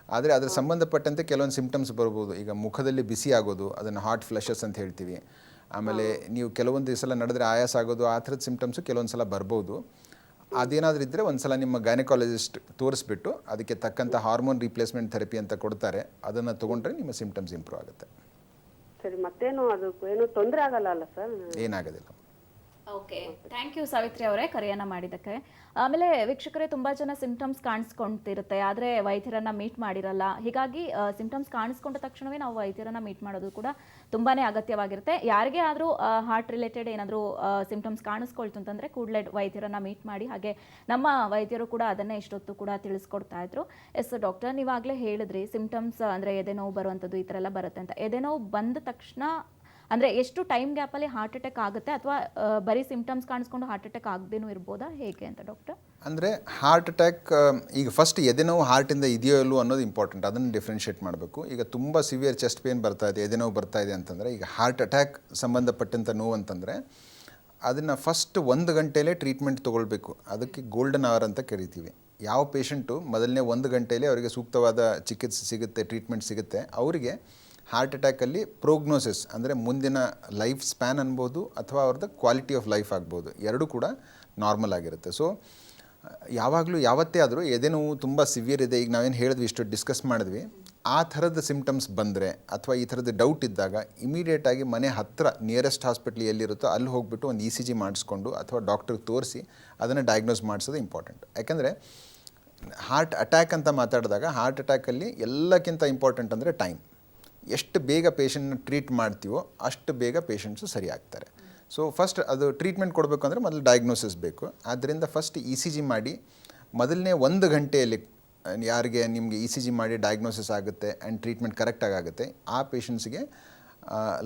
ಆದರೆ ಅದರ ಸಂಬಂಧಪಟ್ಟಂತೆ ಕೆಲವೊಂದು ಸಿಮ್ಟಮ್ಸ್ ಬರ್ಬೋದು. ಈಗ ಮುಖದಲ್ಲಿ ಬಿಸಿ ಆಗೋದು, ಅದನ್ನು ಹಾಟ್ ಫ್ಲಶಸ್ ಅಂತ ಹೇಳ್ತೀವಿ. ಆಮೇಲೆ ನೀವು ಕೆಲವೊಂದು ಸಲ ನಡೆದ್ರೆ ಆಯಾಸ ಆಗೋದು, ಆ ಥರದ ಸಿಮ್ಟಮ್ಸು ಕೆಲವೊಂದು ಸಲ ಬರ್ಬೋದು. ಅದೇನಾದರೂ ಇದ್ದರೆ ಒಂದು ಸಲ ನಿಮ್ಮ ಗೈನಕಾಲಜಿಸ್ಟ್ ತೋರಿಸ್ಬಿಟ್ಟು ಅದಕ್ಕೆ ತಕ್ಕಂಥ ಹಾರ್ಮೋನ್ ರಿಪ್ಲೇಸ್ಮೆಂಟ್ ಥೆರಪಿ ಅಂತ ಕೊಡ್ತಾರೆ, ಅದನ್ನು ತೊಗೊಂಡ್ರೆ ನಿಮ್ಮ ಸಿಮ್ಟಮ್ಸ್ ಇಂಪ್ರೂವ್ ಆಗುತ್ತೆ. ಸರಿ, ಮತ್ತೇನು ಅದು ಏನು ತೊಂದರೆ ಆಗಲ್ಲ ಅಲ್ಲ ಸರ್? ಏನಾಗೋದಿಲ್ಲ. ಓಕೆ, ಥ್ಯಾಂಕ್ ಯು ಸಾವಿತ್ರಿ ಅವರೇ ಕರೆಯನ್ನ ಮಾಡಿದ್ದಕ್ಕೆ. ಆಮೇಲೆ ವೀಕ್ಷಕರೇ, ತುಂಬ ಜನ ಸಿಮ್ಟಮ್ಸ್ ಕಾಣಿಸ್ಕೊಂತಿರುತ್ತೆ, ಆದರೆ ವೈದ್ಯರನ್ನ ಮೀಟ್ ಮಾಡಿರಲ್ಲ. ಹೀಗಾಗಿ ಸಿಮ್ಟಮ್ಸ್ ಕಾಣಿಸ್ಕೊಂಡ ತಕ್ಷಣವೇ ನಾವು ವೈದ್ಯರನ್ನ ಮೀಟ್ ಮಾಡೋದು ಕೂಡ ತುಂಬಾ ಅಗತ್ಯವಾಗಿರುತ್ತೆ. ಯಾರಿಗೇ ಆದರೂ ಹಾರ್ಟ್ ರಿಲೇಟೆಡ್ ಏನಾದರೂ ಸಿಮ್ಟಮ್ಸ್ ಕಾಣಿಸ್ಕೊಳ್ತು ಅಂತಂದರೆ ಕೂಡಲೇ ವೈದ್ಯರನ್ನ ಮೀಟ್ ಮಾಡಿ. ಹಾಗೆ ನಮ್ಮ ವೈದ್ಯರು ಕೂಡ ಅದನ್ನೇ ಇಷ್ಟೊತ್ತು ಕೂಡ ತಿಳಿಸ್ಕೊಡ್ತಾ ಇದ್ರು. ಎಸ್ ಡಾಕ್ಟರ್, ನೀವಾಗಲೇ ಹೇಳಿದ್ರಿ ಸಿಮ್ಟಮ್ಸ್ ಅಂದರೆ ಎದೆ ನೋವು ಬರುವಂಥದ್ದು ಈ ಥರ ಎಲ್ಲ ಬರುತ್ತೆ ಅಂತ. ಎದೆ ನೋವು ಬಂದ ತಕ್ಷಣ ಅಂದರೆ ಎಷ್ಟು ಟೈಮ್ ಗ್ಯಾಪಲ್ಲಿ ಹಾರ್ಟ್ ಅಟ್ಯಾಕ್ ಆಗುತ್ತೆ, ಅಥವಾ ಬರೀ ಸಿಮ್ಟಮ್ಸ್ ಕಾಣಿಸ್ಕೊಂಡು ಹಾರ್ಟ್ ಅಟ್ಯಾಕ್ ಆಗದೇನೂ ಇರ್ಬೋದಾ, ಹೇಗೆ ಅಂತ ಡಾಕ್ಟರ್? ಅಂದರೆ ಹಾರ್ಟ್ ಅಟ್ಯಾಕ್ ಈಗ ಫಸ್ಟ್ ಎದೆನೋವು ಹಾರ್ಟಿಂದ ಇದೆಯೋ ಇಲ್ಲವೋ ಅನ್ನೋದು ಇಂಪಾರ್ಟೆಂಟ್. ಅದನ್ನು ಡಿಫ್ರೆನ್ಷಿಯೇಟ್ ಮಾಡಬೇಕು. ಈಗ ತುಂಬ ಸಿವಿಯರ್ ಚೆಸ್ಟ್ ಪೇನ್ ಬರ್ತಾ ಇದೆ, ಎದೆನೋವು ಬರ್ತಾ ಇದೆ ಅಂತಂದರೆ, ಈಗ ಹಾರ್ಟ್ ಅಟ್ಯಾಕ್ ಸಂಬಂಧಪಟ್ಟಂಥ ನೋವು ಅಂತಂದರೆ ಅದನ್ನು ಫಸ್ಟ್ 1 ಗಂಟೆಯಲ್ಲೇ ಟ್ರೀಟ್ಮೆಂಟ್ ತೊಗೊಳ್ಬೇಕು. ಅದಕ್ಕೆ ಗೋಲ್ಡನ್ ಅವರ್ ಅಂತ ಕರಿತೀವಿ. ಯಾವ ಪೇಷಂಟು ಮೊದಲನೇ 1 ಗಂಟೆಯಲ್ಲಿ ಅವರಿಗೆ ಸೂಕ್ತವಾದ ಚಿಕಿತ್ಸೆ ಸಿಗುತ್ತೆ, ಟ್ರೀಟ್ಮೆಂಟ್ ಸಿಗುತ್ತೆ, ಅವರಿಗೆ ಹಾರ್ಟ್ ಅಟ್ಯಾಕಲ್ಲಿ ಪ್ರೋಗ್ನೋಸಿಸ್ ಅಂದರೆ ಮುಂದಿನ ಲೈಫ್ ಸ್ಪ್ಯಾನ್ ಅನ್ಬೋದು ಅಥವಾ ಅವ್ರದ್ದು ಕ್ವಾಲಿಟಿ ಆಫ್ ಲೈಫ್ ಆಗ್ಬೋದು, ಎರಡೂ ಕೂಡ ನಾರ್ಮಲ್ ಆಗಿರುತ್ತೆ. ಸೊ ಯಾವಾಗಲೂ ಯಾವತ್ತೇ ಆದರೂ ಎದೆನೋವು ತುಂಬ ಸಿವಿಯರ್ ಇದೆ, ಈಗ ನಾವೇನು ಹೇಳಿದ್ವಿ, ಇಷ್ಟು ಡಿಸ್ಕಸ್ ಮಾಡಿದ್ವಿ, ಆ ಥರದ ಸಿಮ್ಟಮ್ಸ್ ಬಂದರೆ ಅಥವಾ ಈ ಥರದ ಡೌಟ್ ಇದ್ದಾಗ ಇಮಿಡಿಯೇಟಾಗಿ ಮನೆ ಹತ್ತಿರ ನಿಯರೆಸ್ಟ್ ಹಾಸ್ಪಿಟ್ಲ್ ಎಲ್ಲಿರುತ್ತೋ ಅಲ್ಲಿ ಹೋಗಿಬಿಟ್ಟು ಒಂದು ECG ಮಾಡಿಸ್ಕೊಂಡು ಅಥವಾ ಡಾಕ್ಟ್ರಿಗೆ ತೋರಿಸಿ ಅದನ್ನು ಡಯಾಗ್ನೋಸ್ ಮಾಡಿಸೋದು ಇಂಪಾರ್ಟೆಂಟ್. ಯಾಕೆಂದರೆ ಹಾರ್ಟ್ ಅಟ್ಯಾಕ್ ಅಂತ ಮಾತಾಡಿದಾಗ ಹಾರ್ಟ್ ಅಟ್ಯಾಕಲ್ಲಿ ಎಲ್ಲಕ್ಕಿಂತ ಇಂಪಾರ್ಟೆಂಟ್ ಅಂದರೆ ಟೈಮ್. ಎಷ್ಟು ಬೇಗ ಪೇಷಂಟ್ನ ಟ್ರೀಟ್ ಮಾಡ್ತೀವೋ ಅಷ್ಟು ಬೇಗ ಪೇಷಂಟ್ಸು ಸರಿ ಆಗ್ತಾರೆ. ಸೊ ಫಸ್ಟ್ ಅದು ಟ್ರೀಟ್ಮೆಂಟ್ ಕೊಡಬೇಕು ಅಂದರೆ ಮೊದಲು ಡಯಾಗ್ನೋಸಿಸ್ ಬೇಕು. ಆದ್ದರಿಂದ ಫಸ್ಟ್ ECG ಮಾಡಿ ಮೊದಲನೇ 1 ಗಂಟೆಯಲ್ಲಿ ಯಾರಿಗೆ ನಿಮಗೆ ECG ಮಾಡಿ ಡಯಾಗ್ನೋಸಿಸ್ ಆಗುತ್ತೆ ಆ್ಯಂಡ್ ಟ್ರೀಟ್ಮೆಂಟ್ ಕರೆಕ್ಟಾಗಿ ಆಗುತ್ತೆ, ಆ ಪೇಷಂಟ್ಸಿಗೆ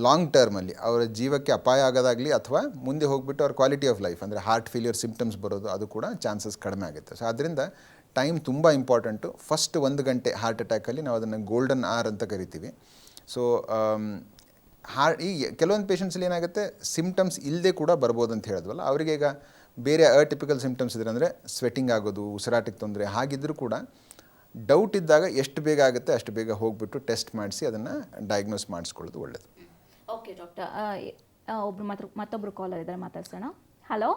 ಲಾಂಗ್ ಟರ್ಮಲ್ಲಿ ಅವರ ಜೀವಕ್ಕೆ ಅಪಾಯ ಆಗೋದಾಗಲಿ ಅಥವಾ ಮುಂದೆ ಹೋಗಿಬಿಟ್ಟು ಅವ್ರ ಕ್ವಾಲಿಟಿ ಆಫ್ ಲೈಫ್ ಅಂದರೆ ಹಾರ್ಟ್ ಫೇಲ್ಯೂರ್ ಸಿಮ್ಟಮ್ಸ್ ಬರೋದು ಅದು ಕೂಡ ಚಾನ್ಸಸ್ ಕಡಿಮೆ ಆಗುತ್ತೆ. ಸೊ ಅದರಿಂದ ಟೈಮ್ ತುಂಬ ಇಂಪಾರ್ಟೆಂಟು. ಫಸ್ಟ್ 1 ಗಂಟೆ ಹಾರ್ಟ್ ಅಟ್ಯಾಕಲ್ಲಿ ನಾವು ಅದನ್ನು ಗೋಲ್ಡನ್ ಅವರ್ ಅಂತ ಕರಿತೀವಿ. ಸೊ ಈ ಕೆಲವೊಂದು ಪೇಷಂಟ್ಸಲ್ಲಿ ಏನಾಗುತ್ತೆ, ಸಿಮ್ಟಮ್ಸ್ ಇಲ್ಲದೆ ಕೂಡ ಬರ್ಬೋದು ಅಂತ ಹೇಳಿದ್ವಲ್ಲ, ಅವರಿಗೆ ಈಗ ಬೇರೆ ಅಟಿಪಿಕಲ್ ಸಿಮ್ಟಮ್ಸ್ ಇದ್ರೆ ಅಂದರೆ ಸ್ವೆಟ್ಟಿಂಗ್ ಆಗೋದು, ಉಸಿರಾಟಕ್ಕೆ ತೊಂದರೆ, ಹಾಗಿದ್ದರೂ ಕೂಡ ಡೌಟ್ ಇದ್ದಾಗ ಎಷ್ಟು ಬೇಗ ಆಗುತ್ತೆ ಅಷ್ಟು ಬೇಗ ಹೋಗಿಬಿಟ್ಟು ಟೆಸ್ಟ್ ಮಾಡಿಸಿ ಅದನ್ನು ಡಯಾಗ್ನೋಸ್ ಮಾಡಿಸ್ಕೊಳ್ಳೋದು ಒಳ್ಳೆಯದು. ಓಕೆ ಡಾಕ್ಟರ್, ಮತ್ತೊಬ್ಬರು ಕಾಲರ್ ಇದ್ದಾರೆ, ಮಾತಾಡ್ಸೋಣ. ಹಲೋ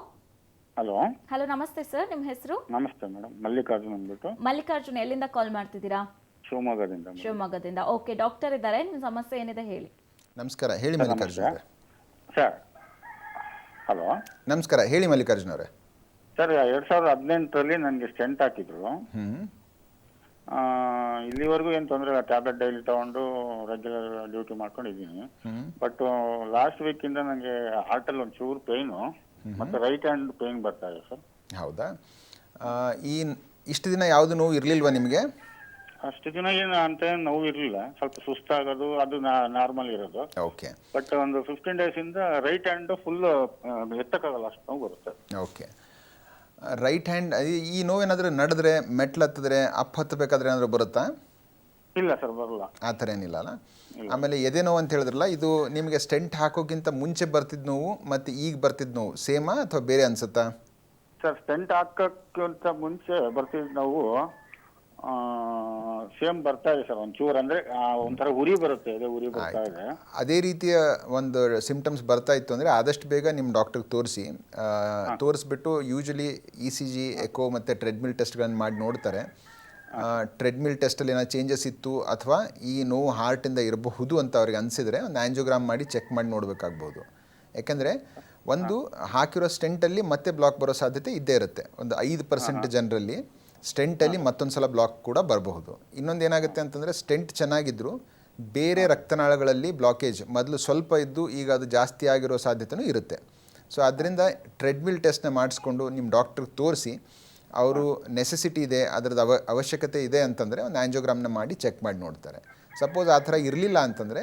ಹಲೋ ಹಲೋ, ನಮಸ್ತೆ ಸರ್, ನಿಮ್ಮ ಹೆಸರು? ನಮಸ್ತೆ ಮೇಡಮ್, ಮಲ್ಲಿಕಾರ್ಜುನ್ ಅಂದ್ಬಿಟ್ಟು. ಮಲ್ಲಿಕಾರ್ಜುನ್, ಎಲ್ಲಿಂದ ಕಾಲ್ ಮಾಡ್ತಿದ್ದೀರಾ? ಶಿವಮೊಗ್ಗದಿಂದ. ಶಿವಮೊಗ್ಗದಿಂದ. ಓಕೆ ಡಾಕ್ಟರ್ ಇದ್ದಾರೆ, ನಿಮ್ಮ ಸಮಸ್ಯೆ ಏನಿದೆ ಹೇಳಿ. ನಮಸ್ಕಾರ, ಹೇಳಿ ಮಲ್ಲಿಕಾರ್ಜುನ್ ಅವರೇ. ಸರ್ ಹಲೋ ನಮಸ್ಕಾರ, ಹೇಳಿ ಮಲ್ಲಿಕಾರ್ಜುನ್ ಅವರೇ. ಸರ್ 2018ರಲ್ಲಿ ನನಗೆ ಸ್ಟೆಂಟ್ ಹಾಕಿದ್ರು. ಇಲ್ಲಿವರೆಗೂ ಏನು ತೊಂದರೆ ಇಲ್ಲ, ಟ್ಯಾಬ್ಲೆಟ್ ಡೈಲಿ ತಗೊಂಡು ರೆಗ್ಯುಲರ್ ಡ್ಯೂಟಿ ಮಾಡ್ಕೊಂಡಿದ್ದೀನಿ. ಬಟ್ ಲಾಸ್ಟ್ ವೀಕಿಂದ ನನಗೆ ಹಾರ್ಟಲ್ಲಿ ಒಂದು ಚೂರು ಪೇಯ್ನು ಮತ್ತು ರೈಟ್ ಹ್ಯಾಂಡ್ ಪೇಯ್ನ್ ಬರ್ತಾ ಇದೆ ಸರ್. ಹೌದಾ? ಇಷ್ಟು ದಿನ ಯಾವುದು ನೋವು ಇರಲಿಲ್ವಾ ನಿಮಗೆ? ಅಷ್ಟು ದಿನ ಏನು ಅಂತ ನೋವು ಇರಲಿಲ್ಲ, ಸ್ವಲ್ಪ ಸುಸ್ತಾಗೋದು ಅದು ನಾರ್ಮಲ್ ಇರೋದು. ಓಕೆ. ಬಟ್ ಒಂದು 15 ಡೇಸಿಂದ ರೈಟ್ ಹ್ಯಾಂಡ್ ಫುಲ್ ಎತ್ತಕ್ಕಾಗಲ್ಲ, ಅಷ್ಟು ನೋವು ಬರುತ್ತೆ. ಓಕೆ. ರೈಟ್ ಹ್ಯಾಂಡ್ ಈ ನೋವೇನಾದರೂ ನಡೆದ್ರೆ, ಮೆಟ್ಲು ಹತ್ತಿದ್ರೆ, ಅಪ್ ಹತ್ತಬೇಕಾದ್ರೆ ಏನಾದರೂ ಬರುತ್ತಾ? ಇಲ್ಲ ಸರ್, ಬರಲ್ಲ. ಆ ಥರ ಏನಿಲ್ಲ ಅಲ್ಲ. ಆಮೇಲೆ ಎದೆ ನೋವು ಅಂತ ಹೇಳಿದ್ರಲ್ಲ, ಇದು ನಿಮಗೆ ಸ್ಟೆಂಟ್ ಹಾಕೋಕ್ಕಿಂತ ಮುಂಚೆ ಬರ್ತಿದ್ದ ನೋವು ಮತ್ತು ಈಗ ಬರ್ತಿದ್ದ ನೋವು ಸೇಮಾ ಅಥವಾ ಬೇರೆ ಅನ್ಸುತ್ತಾ? ಸರ್ ಸ್ಟೆಂಟ್ ಹಾಕೋಕ್ಕಿಂತ ಮುಂಚೆ ಬರ್ತಿದ್ದ ನೋವು ಸೇಮ್ ಬರ್ತಾ ಇದೆ ಸರ್, ಒಂಚೂರು ಅಂದರೆ ಒಂಥರ ಉರಿ ಬರುತ್ತೆ, ಅದೇ ಉರಿ ಬರ್ತಾ ಇದೆ. ಅದೇ ರೀತಿಯ ಒಂದು ಸಿಮ್ಟಮ್ಸ್ ಬರ್ತಾ ಇತ್ತು ಅಂದರೆ ಆದಷ್ಟು ಬೇಗ ನಿಮ್ಮ ಡಾಕ್ಟ್ರಿಗೆ ತೋರಿಸ್ಬಿಟ್ಟು ಯೂಶಲಿ ECG, ಎಕೋ ಮತ್ತು ಟ್ರೆಡ್ಮಿಲ್ ಟೆಸ್ಟ್ಗಳನ್ನು ಮಾಡಿ ನೋಡ್ತಾರೆ. ಟ್ರೆಡ್ಮಿಲ್ ಟೆಸ್ಟಲ್ಲಿ ಏನೋ ಚೇಂಜಸ್ ಇತ್ತು ಅಥವಾ ಈ ನೋವು ಹಾರ್ಟಿಂದ ಇರಬಹುದು ಅಂತ ಅವ್ರಿಗೆ ಅನಿಸಿದರೆ ಒಂದು ಆ್ಯಂಜಿಯೋಗ್ರಾಮ್ ಮಾಡಿ ಚೆಕ್ ಮಾಡಿ ನೋಡಬೇಕಾಗ್ಬೋದು. ಯಾಕೆಂದರೆ ಒಂದು ಹಾಕಿರೋ ಸ್ಟೆಂಟಲ್ಲಿ ಮತ್ತೆ ಬ್ಲಾಕ್ ಬರೋ ಸಾಧ್ಯತೆ ಇದ್ದೇ ಇರುತ್ತೆ. ಒಂದು 5% ಜನರಲ್ಲಿ ಸ್ಟೆಂಟಲ್ಲಿ ಮತ್ತೊಂದು ಸಲ ಬ್ಲಾಕ್ ಕೂಡ ಬರಬಹುದು. ಇನ್ನೊಂದು ಏನಾಗುತ್ತೆ ಅಂತಂದರೆ, ಸ್ಟೆಂಟ್ ಚೆನ್ನಾಗಿದ್ದರೂ ಬೇರೆ ರಕ್ತನಾಳಗಳಲ್ಲಿ ಬ್ಲಾಕೇಜ್ ಮೊದಲು ಸ್ವಲ್ಪ ಇದ್ದು ಈಗ ಅದು ಜಾಸ್ತಿ ಆಗಿರೋ ಸಾಧ್ಯತೆಯೂ ಇರುತ್ತೆ. ಸೊ ಅದರಿಂದ ಟ್ರೆಡ್ಮಿಲ್ ಟೆಸ್ಟ್ನ ಮಾಡಿಸ್ಕೊಂಡು ನಿಮ್ಮ ಡಾಕ್ಟ್ರಿಗೆ ತೋರಿಸಿ, ಅವರು ನೆಸೆಸಿಟಿ ಇದೆ, ಅದರದ್ದು ಅವಶ್ಯಕತೆ ಇದೆ ಅಂತಂದರೆ ಒಂದು ಆ್ಯಂಜಿಯೋಗ್ರಾಮ್ನ ಮಾಡಿ ಚೆಕ್ ಮಾಡಿ ನೋಡ್ತಾರೆ. ಸಪೋಸ್ ಆ ಥರ ಇರಲಿಲ್ಲ ಅಂತಂದರೆ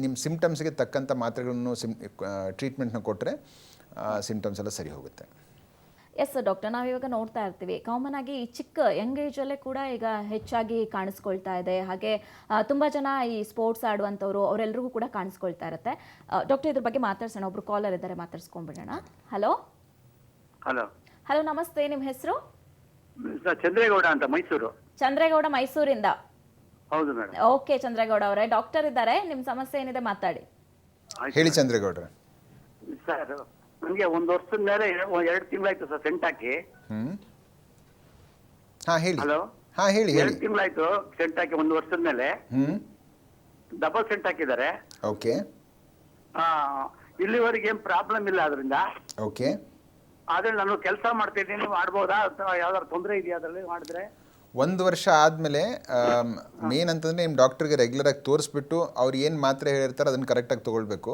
ನಿಮ್ಮ ಸಿಮ್ಟಮ್ಸ್ಗೆ ತಕ್ಕಂಥ ಮಾತ್ರೆಗಳನ್ನು ಟ್ರೀಟ್ಮೆಂಟ್ನ ಕೊಟ್ಟರೆ ಸಿಮ್ಟಮ್ಸ್ ಎಲ್ಲ ಸರಿ ಹೋಗುತ್ತೆ. ಎಸ್ ಡಾಕ್ಟರ್, ನಾವಿವಾಗ ನೋಡ್ತಾ ಇರ್ತೀವಿ ಕಾಮನ್ ಆಗಿ ಈ ಚಿಕ್ಕ ಯಂಗ್ ಏಜಲ್ಲೇ ಕೂಡ ಈಗ ಹೆಚ್ಚಾಗಿ ಕಾಣಿಸ್ಕೊಳ್ತಾ ಇದೆ. ಹಾಗೆ ತುಂಬ ಜನ ಈ ಸ್ಪೋರ್ಟ್ಸ್ ಆಡುವಂಥವ್ರು ಅವರೆಲ್ಲರಿಗೂ ಕೂಡ ಕಾಣಿಸ್ಕೊಳ್ತಾ ಇರುತ್ತೆ. ಡಾಕ್ಟರ್, ಇದ್ರ ಬಗ್ಗೆ ಮಾತಾಡ್ಸೋಣ. ಒಬ್ರು ಕಾಲರ್ ಇದ್ದಾರೆ, ಮಾತಾಡ್ಸ್ಕೊಂಡ್ಬಿಡೋಣ. ಹಲೋ ಹಲೋ ಹಲೋ, ನಮಸ್ತೆ, ನಿಮ್ಮ ಹೆಸರು? ಚಂದ್ರೇಗೌಡ ಅಂತ, ಮೈಸೂರು. ಚಂದ್ರೇಗೌಡ, ಮೈಸೂರಿಂದ. ಹೌದು ಮೇಡಮ್. ಓಕೆ ಚಂದ್ರೇಗೌಡ ಅವರೇ, ಡಾಕ್ಟರ್ ಇದ್ದಾರೆ, ನಿಮ್ಮ ಸಮಸ್ಯೆ ಏನಿದೆ ಮಾತಾಡಿ. ಹೇಳಿ ಚಂದ್ರೇಗೌಡ್ರೆ. ಸರ್ ನನಗೆ 1 ವರ್ಷದ ಮೇಲೆ 2 ತಿಂಗಳಾಯ್ತು ಸರ್ ಸೆಂಟ್ ಹಾಕಿ. ಹಾಂ ಹೇಳಿ. ಹಲೋ. ಹಾಂ ಹೇಳಿ 2 ತಿಂಗಳಾಯ್ತು ಸೆಂಟ್ ಹಾಕಿ, 1 ವರ್ಷದ ಮೇಲೆ ಡಬಲ್ ಸೆಂಟ್ ಹಾಕಿದ್ದಾರೆ. ಓಕೆ. ಇಲ್ಲಿವರೆಗೆ ಏನು ಪ್ರಾಬ್ಲಮ್ ಇಲ್ಲ ಅದರಿಂದ. ಓಕೆ. ಆದ್ರೆ ನಾನು ಕೆಲಸ ಮಾಡ್ತಿದ್ದೀನಿ, ಮಾಡ್ಬೋದಾ ಅಥವಾ ಯಾವ್ದಾದ್ರು ತೊಂದರೆ ಇದೆಯಾ ಅದರಲ್ಲಿ ಮಾಡಿದ್ರೆ? 1 ವರ್ಷ ಆದಮೇಲೆ ಮೇನ್ ಅಂತಂದರೆ ನಿಮ್ಮ ಡಾಕ್ಟ್ರಿಗೆ ರೆಗ್ಯುಲರಾಗಿ ತೋರಿಸ್ಬಿಟ್ಟು ಅವ್ರು ಏನು ಮಾತ್ರೆ ಹೇಳಿರ್ತಾರೆ ಅದನ್ನು ಕರೆಕ್ಟಾಗಿ ತೊಗೊಳ್ಬೇಕು.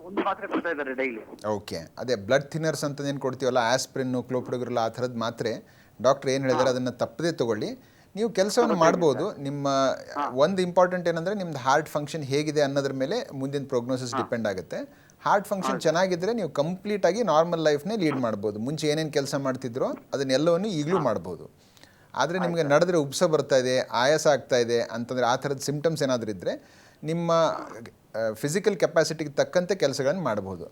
ಒಂದು ಮಾತ್ರೆ ಕೊಡ್ತಾ ಇದ್ದಾರೆ ಡೈಲಿ. ಓಕೆ. ಅದೇ ಬ್ಲಡ್ ಥಿನ್ನರ್ಸ್ ಅಂತ ಏನು ಕೊಡ್ತೀವಲ್ಲ, ಆಸ್ಪ್ರಿನ್ನು, ಕ್ಲೋಪ್ರಿಡೋಗ್ರೆಲ್ಲ, ಆ ಥರದ್ದು ಮಾತ್ರೆ ಡಾಕ್ಟ್ರ್ ಏನು ಹೇಳಿದಾರೆ ಅದನ್ನು ತಪ್ಪದೇ ತೊಗೊಳ್ಳಿ. ನೀವು ಕೆಲಸವನ್ನು ಮಾಡ್ಬೋದು. ನಿಮ್ಮ ಒಂದು ಇಂಪಾರ್ಟೆಂಟ್ ಏನಂದರೆ ನಿಮ್ದು ಹಾರ್ಟ್ ಫಂಕ್ಷನ್ ಹೇಗಿದೆ ಅನ್ನೋದ್ರ ಮೇಲೆ ಮುಂದಿನ ಪ್ರೋಗ್ನೋಸಿಸ್ ಡಿಪೆಂಡ್ ಆಗುತ್ತೆ. ಹಾರ್ಟ್ ಫಂಕ್ಷನ್ ಚೆನ್ನಾಗಿದ್ದರೆ ನೀವು ಕಂಪ್ಲೀಟಾಗಿ ನಾರ್ಮಲ್ ಲೈಫ್ನೇ ಲೀಡ್ ಮಾಡ್ಬೋದು. ಮುಂಚೆ ಏನೇನು ಕೆಲಸ ಮಾಡ್ತಿದ್ರೋ ಅದನ್ನೆಲ್ಲವನ್ನು ಈಗಲೂ ಮಾಡ್ಬೋದು. ಆದರೆ ನಿಮಗೆ ನಡೆದ್ರೆ ಉಬ್ಸ ಬರ್ತಾ ಇದೆ, ಆಯಾಸ ಆಗ್ತಾ ಇದೆ ಅಂತಂದರೆ, ಆ ಥರದ ಸಿಮ್ಟಮ್ಸ್ ಏನಾದರೂ ಇದ್ದರೆ ನಿಮ್ಮ ಫಿಸಿಕಲ್ ಕೆಪಾಸಿಟಿಗೆ ತಕ್ಕಂತೆ ಕೆಲಸಗಳನ್ನು ಮಾಡ್ಬೋದು.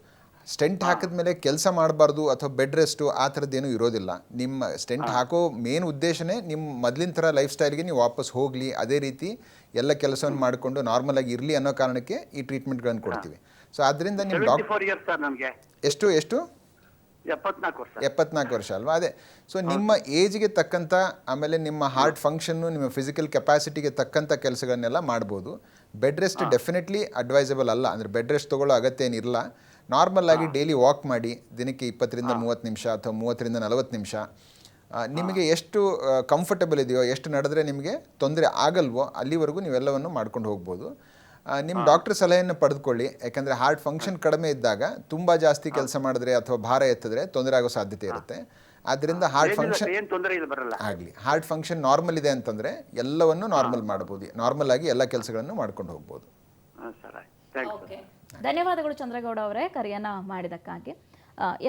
ಸ್ಟೆಂಟ್ ಹಾಕಿದ್ಮೇಲೆ ಕೆಲಸ ಮಾಡಬಾರ್ದು ಅಥವಾ ಬೆಡ್ ರೆಸ್ಟು ಆ ಥರದ್ದೇನೂ ಇರೋದಿಲ್ಲ. ನಿಮ್ಮ ಸ್ಟೆಂಟ್ ಹಾಕೋ ಮೇನ್ ಉದ್ದೇಶನೇ ನಿಮ್ಮ ಮೊದಲಿನ ಥರ ಲೈಫ್ ಸ್ಟೈಲ್ಗೆ ನೀವು ವಾಪಸ್ ಹೋಗಲಿ, ಅದೇ ರೀತಿ ಎಲ್ಲ ಕೆಲಸವನ್ನು ಮಾಡಿಕೊಂಡು ನಾರ್ಮಲ್ ಆಗಿ ಇರಲಿ ಅನ್ನೋ ಕಾರಣಕ್ಕೆ ಈ ಟ್ರೀಟ್ಮೆಂಟ್ಗಳನ್ನು ಕೊಡ್ತೀವಿ. ಸೊ ಆದ್ದರಿಂದ ನಿಮ್ಮ 74 ಇಯರ್ಸ್ ಸರ್ ನನಗೆ. ಎಷ್ಟು 74 ವರ್ಷ. 74 ವರ್ಷ ಅಲ್ವಾ? ಅದೇ. ಸೊ ನಿಮ್ಮ ಏಜ್ಗೆ ತಕ್ಕಂಥ, ಆಮೇಲೆ ನಿಮ್ಮ ಹಾರ್ಟ್ ಫಂಕ್ಷನ್ನು, ನಿಮ್ಮ ಫಿಸಿಕಲ್ ಕೆಪಾಸಿಟಿಗೆ ತಕ್ಕಂಥ ಕೆಲಸಗಳನ್ನೆಲ್ಲ ಮಾಡ್ಬೋದು. ಬೆಡ್ ರೆಸ್ಟ್ ಡೆಫಿನೆಟ್ಲಿ ಅಡ್ವೈಸಬಲ್ ಅಲ್ಲ, ಅಂದರೆ ಬೆಡ್ ರೆಸ್ಟ್ ತೊಗೊಳ್ಳೋ ಅಗತ್ಯ ಏನಿಲ್ಲ. ನಾರ್ಮಲ್ ಆಗಿ ಡೈಲಿ ವಾಕ್ ಮಾಡಿ, ದಿನಕ್ಕೆ 20ರಿಂದ 30 ನಿಮಿಷ ಅಥವಾ 30ರಿಂದ 40 ನಿಮಿಷ. ನಿಮಗೆ ಎಷ್ಟು ಕಂಫರ್ಟಬಲ್ ಇದೆಯೋ, ಎಷ್ಟು ನಡೆದ್ರೆ ನಿಮಗೆ ತೊಂದರೆ ಆಗಲ್ವೋ ಅಲ್ಲಿವರೆಗೂ ನೀವೆಲ್ಲವನ್ನು ಮಾಡ್ಕೊಂಡು ಹೋಗ್ಬೋದು. ನಿಮ್ಮ ಡಾಕ್ಟರ್ ಸಲಹೆಯನ್ನು ಪಡೆದುಕೊಳ್ಳಿ. ಯಾಕಂದರೆ ಹಾರ್ಟ್ ಫಂಕ್ಷನ್ ಕಡಿಮೆ ಇದ್ದಾಗ ತುಂಬ ಜಾಸ್ತಿ ಕೆಲಸ ಮಾಡಿದ್ರೆ ಅಥವಾ ಭಾರ ಎತ್ತಿದ್ರೆ ತೊಂದರೆ ಆಗೋ ಸಾಧ್ಯತೆ ಇರುತ್ತೆ. ಆದ್ದರಿಂದ ಹಾರ್ಟ್ ಫಂಕ್ಷನ್ ಏನು ತೊಂದರೆ ಇಲ್ಲ ಬರಲ್ಲ. ಆಗಲಿ, ಹಾರ್ಟ್ ಫಂಕ್ಷನ್ ನಾರ್ಮಲ್ ಇದೆ ಅಂತಂದರೆ ಎಲ್ಲವನ್ನು ನಾರ್ಮಲ್ ಮಾಡ್ಬೋದು, ನಾರ್ಮಲ್ ಆಗಿ ಎಲ್ಲ ಕೆಲಸಗಳನ್ನು ಮಾಡ್ಕೊಂಡು ಹೋಗ್ಬೋದು. Sir thanks. ಓಕೆ, ಧನ್ಯವಾದಗಳು ಚಂದ್ರಗೌಡ ಅವರೇ ಕರೆಯನ್ನು ಮಾಡಿದ್ದಕ್ಕಾಗಿ.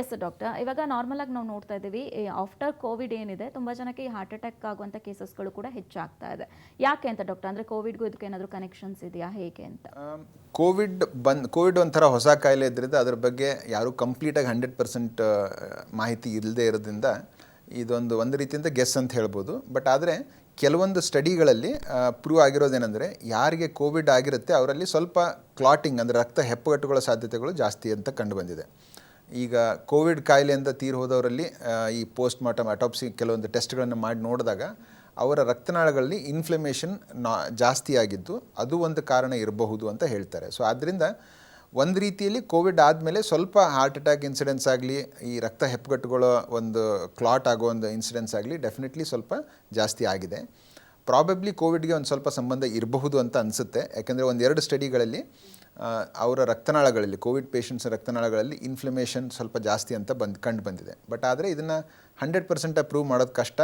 ಎಸ್ ಡಾಕ್ಟರ್, ಇವಾಗ ನಾರ್ಮಲ್ ಆಗಿ ನಾವು ನೋಡ್ತಾ ಇದ್ದೀವಿ, ಆಫ್ಟರ್ ಕೋವಿಡ್ ಏನಿದೆ ತುಂಬ ಜನಕ್ಕೆ ಈ ಹಾರ್ಟ್ ಅಟ್ಯಾಕ್ ಆಗುವಂಥ ಕೇಸಸ್ಗಳು ಕೂಡ ಹೆಚ್ಚಾಗ್ತಾ ಇದೆ. ಯಾಕೆ ಅಂತ ಡಾಕ್ಟರ್? ಅಂದರೆ ಕೋವಿಡ್ಗೂ ಇದಕ್ಕೆ ಏನಾದರೂ ಕನೆಕ್ಷನ್ಸ್ ಇದೆಯಾ, ಹೇಗೆ ಅಂತ? ಕೋವಿಡ್ ಒಂಥರ ಹೊಸ ಕಾಯಿಲೆ ಇದ್ರಿಂದ ಅದ್ರ ಬಗ್ಗೆ ಯಾರೂ ಕಂಪ್ಲೀಟಾಗಿ 100% ಮಾಹಿತಿ ಇಲ್ಲದೆ ಇರೋದ್ರಿಂದ ಒಂದು ರೀತಿಯಿಂದ ಗೆಸ್ ಅಂತ ಹೇಳ್ಬೋದು. ಬಟ್ ಆದರೆ ಕೆಲವೊಂದು ಸ್ಟಡಿಗಳಲ್ಲಿ ಪ್ರೂವ್ ಆಗಿರೋದೇನೆಂದರೆ, ಯಾರಿಗೆ ಕೋವಿಡ್ ಆಗಿರುತ್ತೆ ಅವರಲ್ಲಿ ಸ್ವಲ್ಪ ಕ್ಲಾಟಿಂಗ್ ಅಂದರೆ ರಕ್ತ ಹೆಪ್ಪುಗಟ್ಟುಗಳ ಸಾಧ್ಯತೆಗಳು ಜಾಸ್ತಿ ಅಂತ ಕಂಡು ಬಂದಿದೆ. ಈಗ ಕೋವಿಡ್ ಕಾಯಿಲೆಯಿಂದ ತೀರಿ ಹೋದವರಲ್ಲಿ ಈ ಪೋಸ್ಟ್ ಮಾರ್ಟಮ್ ಅಟಾಪ್ಸಿ ಕೆಲವೊಂದು ಟೆಸ್ಟ್ಗಳನ್ನು ಮಾಡಿ ನೋಡಿದಾಗ ಅವರ ರಕ್ತನಾಳಗಳಲ್ಲಿ ಇನ್ಫ್ಲಮೇಷನ್ ಜಾಸ್ತಿ ಆಗಿದ್ದು ಅದು ಒಂದು ಕಾರಣ ಇರಬಹುದು ಅಂತ ಹೇಳ್ತಾರೆ. ಸೊ ಆದ್ದರಿಂದ ಒಂದು ರೀತಿಯಲ್ಲಿ ಕೋವಿಡ್ ಆದಮೇಲೆ ಸ್ವಲ್ಪ ಹಾರ್ಟ್ ಅಟ್ಯಾಕ್ ಇನ್ಸಿಡೆನ್ಸ್ ಆಗಲಿ, ಈ ರಕ್ತ ಹೆಪ್ಪುಗಟ್ಟುಗಳ ಒಂದು ಕ್ಲಾಟ್ ಆಗೋ ಒಂದು ಇನ್ಸಿಡೆನ್ಸ್ ಆಗಲಿ ಡೆಫಿನೆಟ್ಲಿ ಸ್ವಲ್ಪ ಜಾಸ್ತಿ ಆಗಿದೆ. ಪ್ರಾಬಬ್ಲಿ ಕೋವಿಡ್ಗೆ ಒಂದು ಸ್ವಲ್ಪ ಸಂಬಂಧ ಇರಬಹುದು ಅಂತ ಅನಿಸುತ್ತೆ. ಯಾಕೆಂದರೆ 1-2 ಸ್ಟಡಿಗಳಲ್ಲಿ ಅವರ ರಕ್ತನಾಳಗಳಲ್ಲಿ, ಕೋವಿಡ್ ಪೇಷಂಟ್ಸ್ ರಕ್ತನಾಳಗಳಲ್ಲಿ ಇನ್ಫ್ಲಮೇಷನ್ ಸ್ವಲ್ಪ ಜಾಸ್ತಿ ಅಂತ ಕಂಡು ಬಂದಿದೆ. ಬಟ್ ಆದರೆ ಇದನ್ನು 100% ಪ್ರೂವ್ ಮಾಡೋದು ಕಷ್ಟ.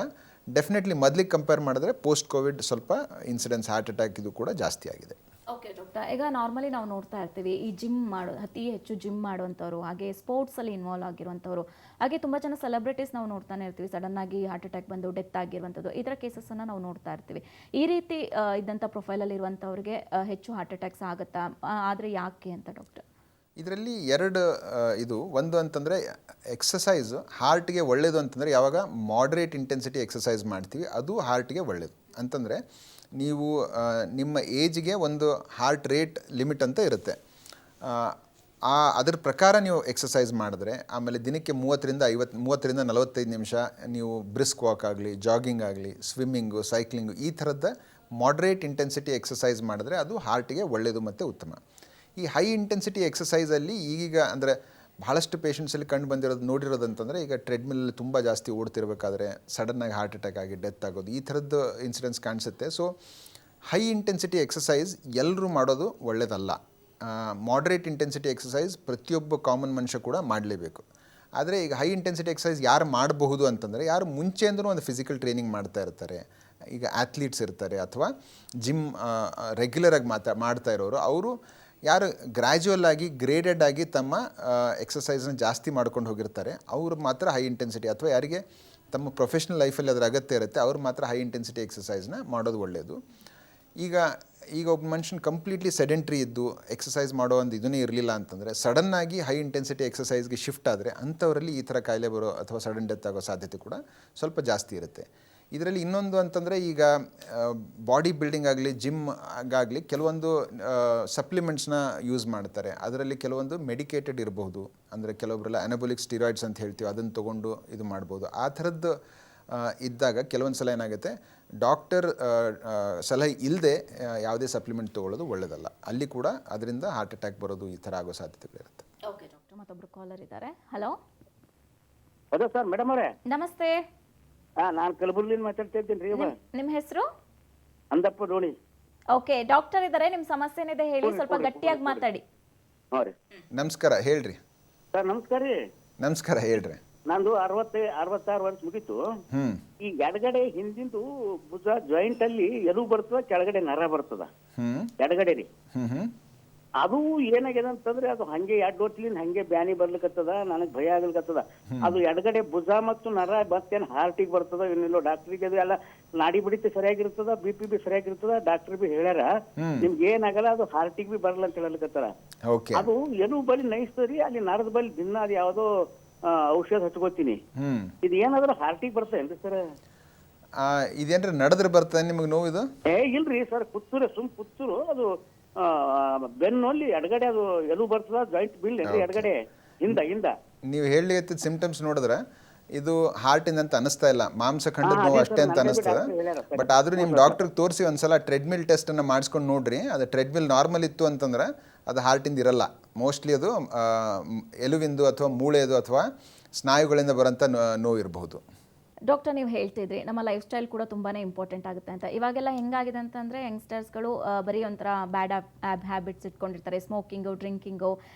ಡೆಫಿನೆಟ್ಲಿ ಮೊದಲಿಗೆ ಕಂಪೇರ್ ಮಾಡಿದ್ರೆ ಪೋಸ್ಟ್ ಕೋವಿಡ್ ಸ್ವಲ್ಪ ಇನ್ಸಿಡೆನ್ಸ್ ಹಾರ್ಟ್ ಅಟ್ಯಾಕ್ ಇದು ಕೂಡ ಜಾಸ್ತಿ ಆಗಿದೆ. ಓಕೆ ಡಾಕ್ಟರ್, ಈಗ ನಾರ್ಮಲಿ ನಾವು ನೋಡ್ತಾ ಇರ್ತೀವಿ ಈ ಜಿಮ್ ಅತಿ ಹೆಚ್ಚು ಜಿಮ್ ಮಾಡುವಂಥವ್ರು, ಹಾಗೆ ಸ್ಪೋರ್ಟ್ಸಲ್ಲಿ ಇನ್ವಾಲ್ವ್ ಆಗಿರುವಂಥವ್ರು, ಹಾಗೆ ತುಂಬ ಜನ ಸೆಲೆಬ್ರಿಟೀಸ್ ನಾವು ನೋಡ್ತಾನೆ ಇರ್ತೀವಿ, ಸಡನ್ನಾಗಿ ಹಾರ್ಟ್ ಅಟ್ಯಾಕ್ ಬಂದು ಡೆತ್ ಆಗಿರುವಂಥದ್ದು, ಈ ಥರ ಕೇಸಸ್ಸನ್ನು ನಾವು ನೋಡ್ತಾ ಇರ್ತೀವಿ. ಈ ರೀತಿ ಇದ್ದಂಥ ಪ್ರೊಫೈಲಲ್ಲಿ ಇರುವಂಥವ್ರಿಗೆ ಹೆಚ್ಚು ಹಾರ್ಟ್ ಅಟ್ಯಾಕ್ಸ್ ಆಗುತ್ತಾ? ಆದರೆ ಯಾಕೆ ಅಂತ ಡಾಕ್ಟರ್? ಇದರಲ್ಲಿ 2 ಒಂದು ಅಂತಂದರೆ ಎಕ್ಸಸೈಸ್ ಹಾರ್ಟ್ಗೆ ಒಳ್ಳೆಯದು ಅಂತಂದರೆ ಯಾವಾಗ ಮಾಡ್ರೇಟ್ ಇಂಟೆನ್ಸಿಟಿ ಎಕ್ಸಸೈಸ್ ಮಾಡ್ತೀವಿ ಅದು ಹಾರ್ಟ್ಗೆ ಒಳ್ಳೆಯದು. ಅಂತಂದರೆ ನೀವು ನಿಮ್ಮ ಏಜ್ಗೆ ಒಂದು ಹಾರ್ಟ್ ರೇಟ್ ಲಿಮಿಟ್ ಅಂತ ಇರುತ್ತೆ. ಅದರ ಪ್ರಕಾರ ನೀವು ಎಕ್ಸಸೈಸ್ ಮಾಡಿದ್ರೆ, ಆಮೇಲೆ ದಿನಕ್ಕೆ 30ರಿಂದ 45 ನಿಮಿಷ ನೀವು ಬ್ರಿಸ್ಕ್ ವಾಕ್ ಆಗಲಿ, ಜಾಗಿಂಗ್ ಆಗಲಿ, ಸ್ವಿಮ್ಮಿಂಗು, ಸೈಕ್ಲಿಂಗು ಈ ಥರದ ಮಾಡ್ರೇಟ್ ಇಂಟೆನ್ಸಿಟಿ ಎಕ್ಸಸೈಸ್ ಮಾಡಿದ್ರೆ ಅದು ಹಾರ್ಟಿಗೆ ಒಳ್ಳೆಯದು ಮತ್ತು ಉತ್ತಮ. ಈ ಹೈ ಇಂಟೆನ್ಸಿಟಿ ಎಕ್ಸಸೈಸಲ್ಲಿ ಈಗ ಅಂದರೆ ಭಾಳಷ್ಟು ಪೇಷಂಟ್ಸಲ್ಲಿ ಕಂಡು ನೋಡಿರೋದಂತಂದರೆ, ಈಗ ಟ್ರೆಡ್ಮಿಲಲ್ಲಿ ತುಂಬ ಜಾಸ್ತಿ ಓಡ್ತಿರ್ಬೇಕಾದ್ರೆ ಸಡನ್ನಾಗಿ ಹಾರ್ಟ್ ಅಟ್ಯಾಕ್ ಆಗಿ ಡೆತ್ ಆಗೋದು, ಈ ಥರದ್ದು ಇನ್ಸಿಡೆನ್ಸ್ ಕಾಣಿಸುತ್ತೆ. ಸೊ ಹೈ ಇಂಟೆನ್ಸಿಟಿ ಎಕ್ಸಸೈಸ್ ಎಲ್ಲರೂ ಮಾಡೋದು ಒಳ್ಳೆಯದಲ್ಲ. ಮಾಡ್ರೇಟ್ ಇಂಟೆನ್ಸಿಟಿ ಎಕ್ಸಸೈಸ್ ಪ್ರತಿಯೊಬ್ಬ ಕಾಮನ್ ಮನುಷ್ಯ ಕೂಡ ಮಾಡಲೇಬೇಕು. ಆದರೆ ಈಗ ಹೈ ಇಂಟೆನ್ಸಿಟಿ ಎಕ್ಸಸೈಸ್ ಯಾರು ಮಾಡಬಹುದು ಅಂತಂದರೆ, ಯಾರು ಮುಂಚೆಯಿಂದಲೂ ಒಂದು ಫಿಸಿಕಲ್ ಟ್ರೈನಿಂಗ್ ಮಾಡ್ತಾ ಇರ್ತಾರೆ, ಈಗ ಆ್ಯಥ್ಲೀಟ್ಸ್ ಇರ್ತಾರೆ ಅಥವಾ ಜಿಮ್ ರೆಗ್ಯುಲರಾಗಿ ಮಾಡ್ತಾ ಇರೋರು, ಅವರು ಯಾರು ಗ್ರ್ಯಾಜುವಲ್ ಆಗಿ ಗ್ರೇಡೆಡ್ ಆಗಿ ತಮ್ಮ ಎಕ್ಸಸೈಸ್ನ ಜಾಸ್ತಿ ಮಾಡ್ಕೊಂಡು ಹೋಗಿರ್ತಾರೆ ಅವರು ಮಾತ್ರ ಹೈ ಇಂಟೆನ್ಸಿಟಿ, ಅಥವಾ ಯಾರಿಗೆ ತಮ್ಮ ಪ್ರೊಫೆಷ್ನಲ್ ಲೈಫಲ್ಲಿ ಅದರ ಅಗತ್ಯ ಇರುತ್ತೆ ಅವ್ರು ಮಾತ್ರ ಹೈ ಇಂಟೆನ್ಸಿಟಿ ಎಕ್ಸಸೈಸ್ನ ಮಾಡೋದು ಒಳ್ಳೆಯದು. ಈಗ ಒಬ್ಬ ಮನುಷ್ಯನ ಕಂಪ್ಲೀಟ್ಲಿ ಸೆಡೆಂಟ್ರಿ ಇದ್ದು ಎಕ್ಸಸೈಸ್ ಮಾಡೋ ಒಂದು ಇದನ್ನೇ ಇರಲಿಲ್ಲ ಅಂತಂದರೆ, ಸಡನ್ನಾಗಿ ಹೈ ಇಂಟೆನ್ಸಿಟಿ ಎಕ್ಸಸೈಸ್ಗೆ ಶಿಫ್ಟ್ ಆದರೆ ಅಂಥವರಲ್ಲಿ ಈ ಥರ ಕಾಯಿಲೆ ಬರೋ ಅಥವಾ ಸಡನ್ ಡೆತ್ ಆಗೋ ಸಾಧ್ಯತೆ ಕೂಡ ಸ್ವಲ್ಪ ಜಾಸ್ತಿ ಇರುತ್ತೆ. ಇದರಲ್ಲಿ ಇನ್ನೊಂದು ಅಂತಂದರೆ, ಈಗ ಬಾಡಿ ಬಿಲ್ಡಿಂಗ್ ಆಗಲಿ ಜಿಮ್ ಆಗಲಿ ಕೆಲವೊಂದು ಸಪ್ಲಿಮೆಂಟ್ಸ್ನ ಯೂಸ್ ಮಾಡ್ತಾರೆ. ಅದರಲ್ಲಿ ಕೆಲವೊಂದು ಮೆಡಿಕೇಟೆಡ್ ಇರಬಹುದು, ಅಂದರೆ ಕೆಲವೊಬ್ಬರೆಲ್ಲ ಅನಬೊಲಿಕ್ ಸ್ಟಿರಾಯ್ಡ್ಸ್ ಅಂತ ಹೇಳ್ತೀವಿ, ಅದನ್ನು ತೊಗೊಂಡು ಇದು ಮಾಡ್ಬೋದು. ಆ ಥರದ್ದು ಇದ್ದಾಗ ಕೆಲವೊಂದು ಸಲ ಏನಾಗುತ್ತೆ, ಡಾಕ್ಟರ್ ಸಲಹೆ ಇಲ್ಲದೆ ಯಾವುದೇ ಸಪ್ಲಿಮೆಂಟ್ ತೊಗೊಳ್ಳೋದು ಒಳ್ಳೆಯದಲ್ಲ. ಅಲ್ಲಿ ಕೂಡ ಅದರಿಂದ ಹಾರ್ಟ್ ಅಟ್ಯಾಕ್ ಬರೋದು ಈ ಥರ ಆಗೋ ಸಾಧ್ಯತೆಗಳಿರುತ್ತೆ. ಓಕೆ ಡಾಕ್ಟರ್, ಮತ್ತೊಬ್ಬರು ಕಾಲರ್ ಇದ್ದಾರೆ. ಹಲೋ ಹೌದಾ ಸರ್, ಮೇಡಮ್ ಅವರೇ ನಮಸ್ತೆ. ನಾನು ಕಲಬುರ್ಗಿಯಿಂದ ಮಾತಾಡ್ತಾ ಇದ್ದೀನಿ ರೀ. ನಿಮ್ಮ ಹೆಸರು? ಅಂದಪ್ಪ ಡೋಣಿ. ಓಕೆ ಡಾಕ್ಟರ್ ಇದ್ದಾರೆ, ನಿಮ್ಮ ಸಮಸ್ಯೆ ಏನಿದೆ ಹೇಳಿ, ಸ್ವಲ್ಪ ಗಟ್ಟಿಯಾಗಿ ಮಾತಾಡಿ. ಹಾಂ ರೀ, ನಮಸ್ಕಾರ, ಹೇಳ್ರಿ. ಸರ್ ನಮಸ್ಕಾರ ರೀ. ನಮಸ್ಕಾರ, ಹೇಳ್ರಿ. ನಂದು 66 ವರ್ಷ ಮುಗೀತು. ಈ ಎಡಗಡೆ ಹಿಂದಿಂದು ಭುಜ ಜಾಯಿಂಟ್ ಅಲ್ಲಿ ಎಲು ಬರ್ತದ, ಕೆಳಗಡೆ ನರ ಬರ್ತದ ಎಡಗಡೆ ರೀ. ಅದು ಏನಾಗಿದೆ ಅಂತಂದ್ರೆ ಅದು ಹಂಗೆ 2 ವರ್ಷದಿಂದ ಹಂಗೆ ಬ್ಯಾನಿ ಬರ್ಲಿಕತ್ತದ, ನನಗೆ ಭಯ ಆಗ್ಲಿಕತ್ತದ. ಅದು ಎಡಗಡೆ ಭುಜ ಮತ್ತು ನರ ಮತ್ತೇನ್ ಹಾರ್ಟಿಗೆ ಬರ್ತದ ಏನಿಲ್ಲ. ಡಾಕ್ಟ್ರಿಗೆ ಅದು ಎಲ್ಲ ನಾಡಿ ಬಿಡಿತ ಸರಿಯಾಗಿರ್ತದ, BP ಬಿ ಸರಿಯಾಗಿರ್ತದ. ಡಾಕ್ಟರ್ ಬಿ ಹೇಳ್ಯಾರ ನಿಮ್ಗೆ ಏನಾಗಲ್ಲ, ಅದು ಹಾರ್ಟಿಗೆ ಬಿ ಬರಲ್ಲ ಅಂತ ಹೇಳಲಿಕತ್ತಾರ. ಓಕೆ. ಅದು ಎಲು ಬಲಿ ನೈಸ್ತದ್ರಿ, ಅಲ್ಲಿ ನರದ ಬಲಿ ದಿನ ಅದು ಯಾವ್ದೋ ಔಷಧ ಹಚ್ಕೋತೀನಿ. ಇದು ಏನಾದ್ರೂ ಹಾರ್ಟಿಗೆ ಬರ್ತೇನ್ರಿ ಸರ್? ಇದೇನ್ರಿ ನಡೆದ್ರೆ ಬರ್ತದೆ ನಿಮಗೆ ನೋವು ಇದು? ಇಲ್ರಿ ಸರ್, ಕುತ್ತೂರು ಅದು ಬೆನ್ನಲ್ಲಿ ಎಡಗಡೆ ಅದು ಎಲು ಬರ್ತದ, ಜಾಯಿಂಟ್ ಬೀಳ್ ಎಡಗಡೆ ಹಿಂದ. ನೀವು ಹೇಳಲಿಕ್ಕೆ ಸಿಂಪ್ಟಮ್ಸ್ ನೋಡಿದ್ರೆ ಇದು ಹಾರ್ಟಿಂದ ಅಂತ ಅನಿಸ್ತಾ ಇಲ್ಲ, ಮಾಂಸಖಂಡದ ನೋವು ಅಷ್ಟೇ ಅಂತ ಅನಿಸ್ತದೆ. ಬಟ್ ಆದ್ರೂ ನಿಮ್ಮ ಡಾಕ್ಟರ್ಗೆ ತೋರಿಸಿ ಒಂದ್ಸಲ ಟ್ರೆಡ್ಮಿಲ್ ಟೆಸ್ಟನ್ನು ಮಾಡಿಸ್ಕೊಂಡು ನೋಡ್ರಿ. ಅದು ಟ್ರೆಡ್ಮಿಲ್ ನಾರ್ಮಲ್ ಇತ್ತು ಅಂತಂದ್ರೆ ಅದು ಹಾರ್ಟಿಂದ ಇರಲ್ಲ. ಮೋಸ್ಟ್ಲಿ ಅದು ಎಲುವಿಂದು ಅಥವಾ ಮೂಳೆದು ಅಥವಾ ಸ್ನಾಯುಗಳಿಂದ ಬರೋಂಥ ನೋವು ಇರಬಹುದು. ಡಾಕ್ಟರ್, ನೀವು ಹೇಳ್ತಿದ್ರಿ ನಮ್ಮ ಲೈಫ್ ಸ್ಟೈಲ್ ಕೂಡ ತುಂಬಾ ಇಂಪಾರ್ಟೆಂಟ್ ಆಗುತ್ತೆ ಅಂತ. ಇವಾಗೆಲ್ಲ ಹೆಂಗಾಗಿದೆ ಅಂತಂದರೆ ಯಂಗ್ಸ್ಟರ್ಸ್ಗಳು ಬರೀ ಒಂಥರ ಬ್ಯಾಡ್ ಹ್ಯಾಬಿಟ್ಸ್ ಇಟ್ಕೊಂಡಿರ್ತಾರೆ. ಸ್ಮೋಕಿಂಗು, ಡ್ರಿಂಕಿಂಗು,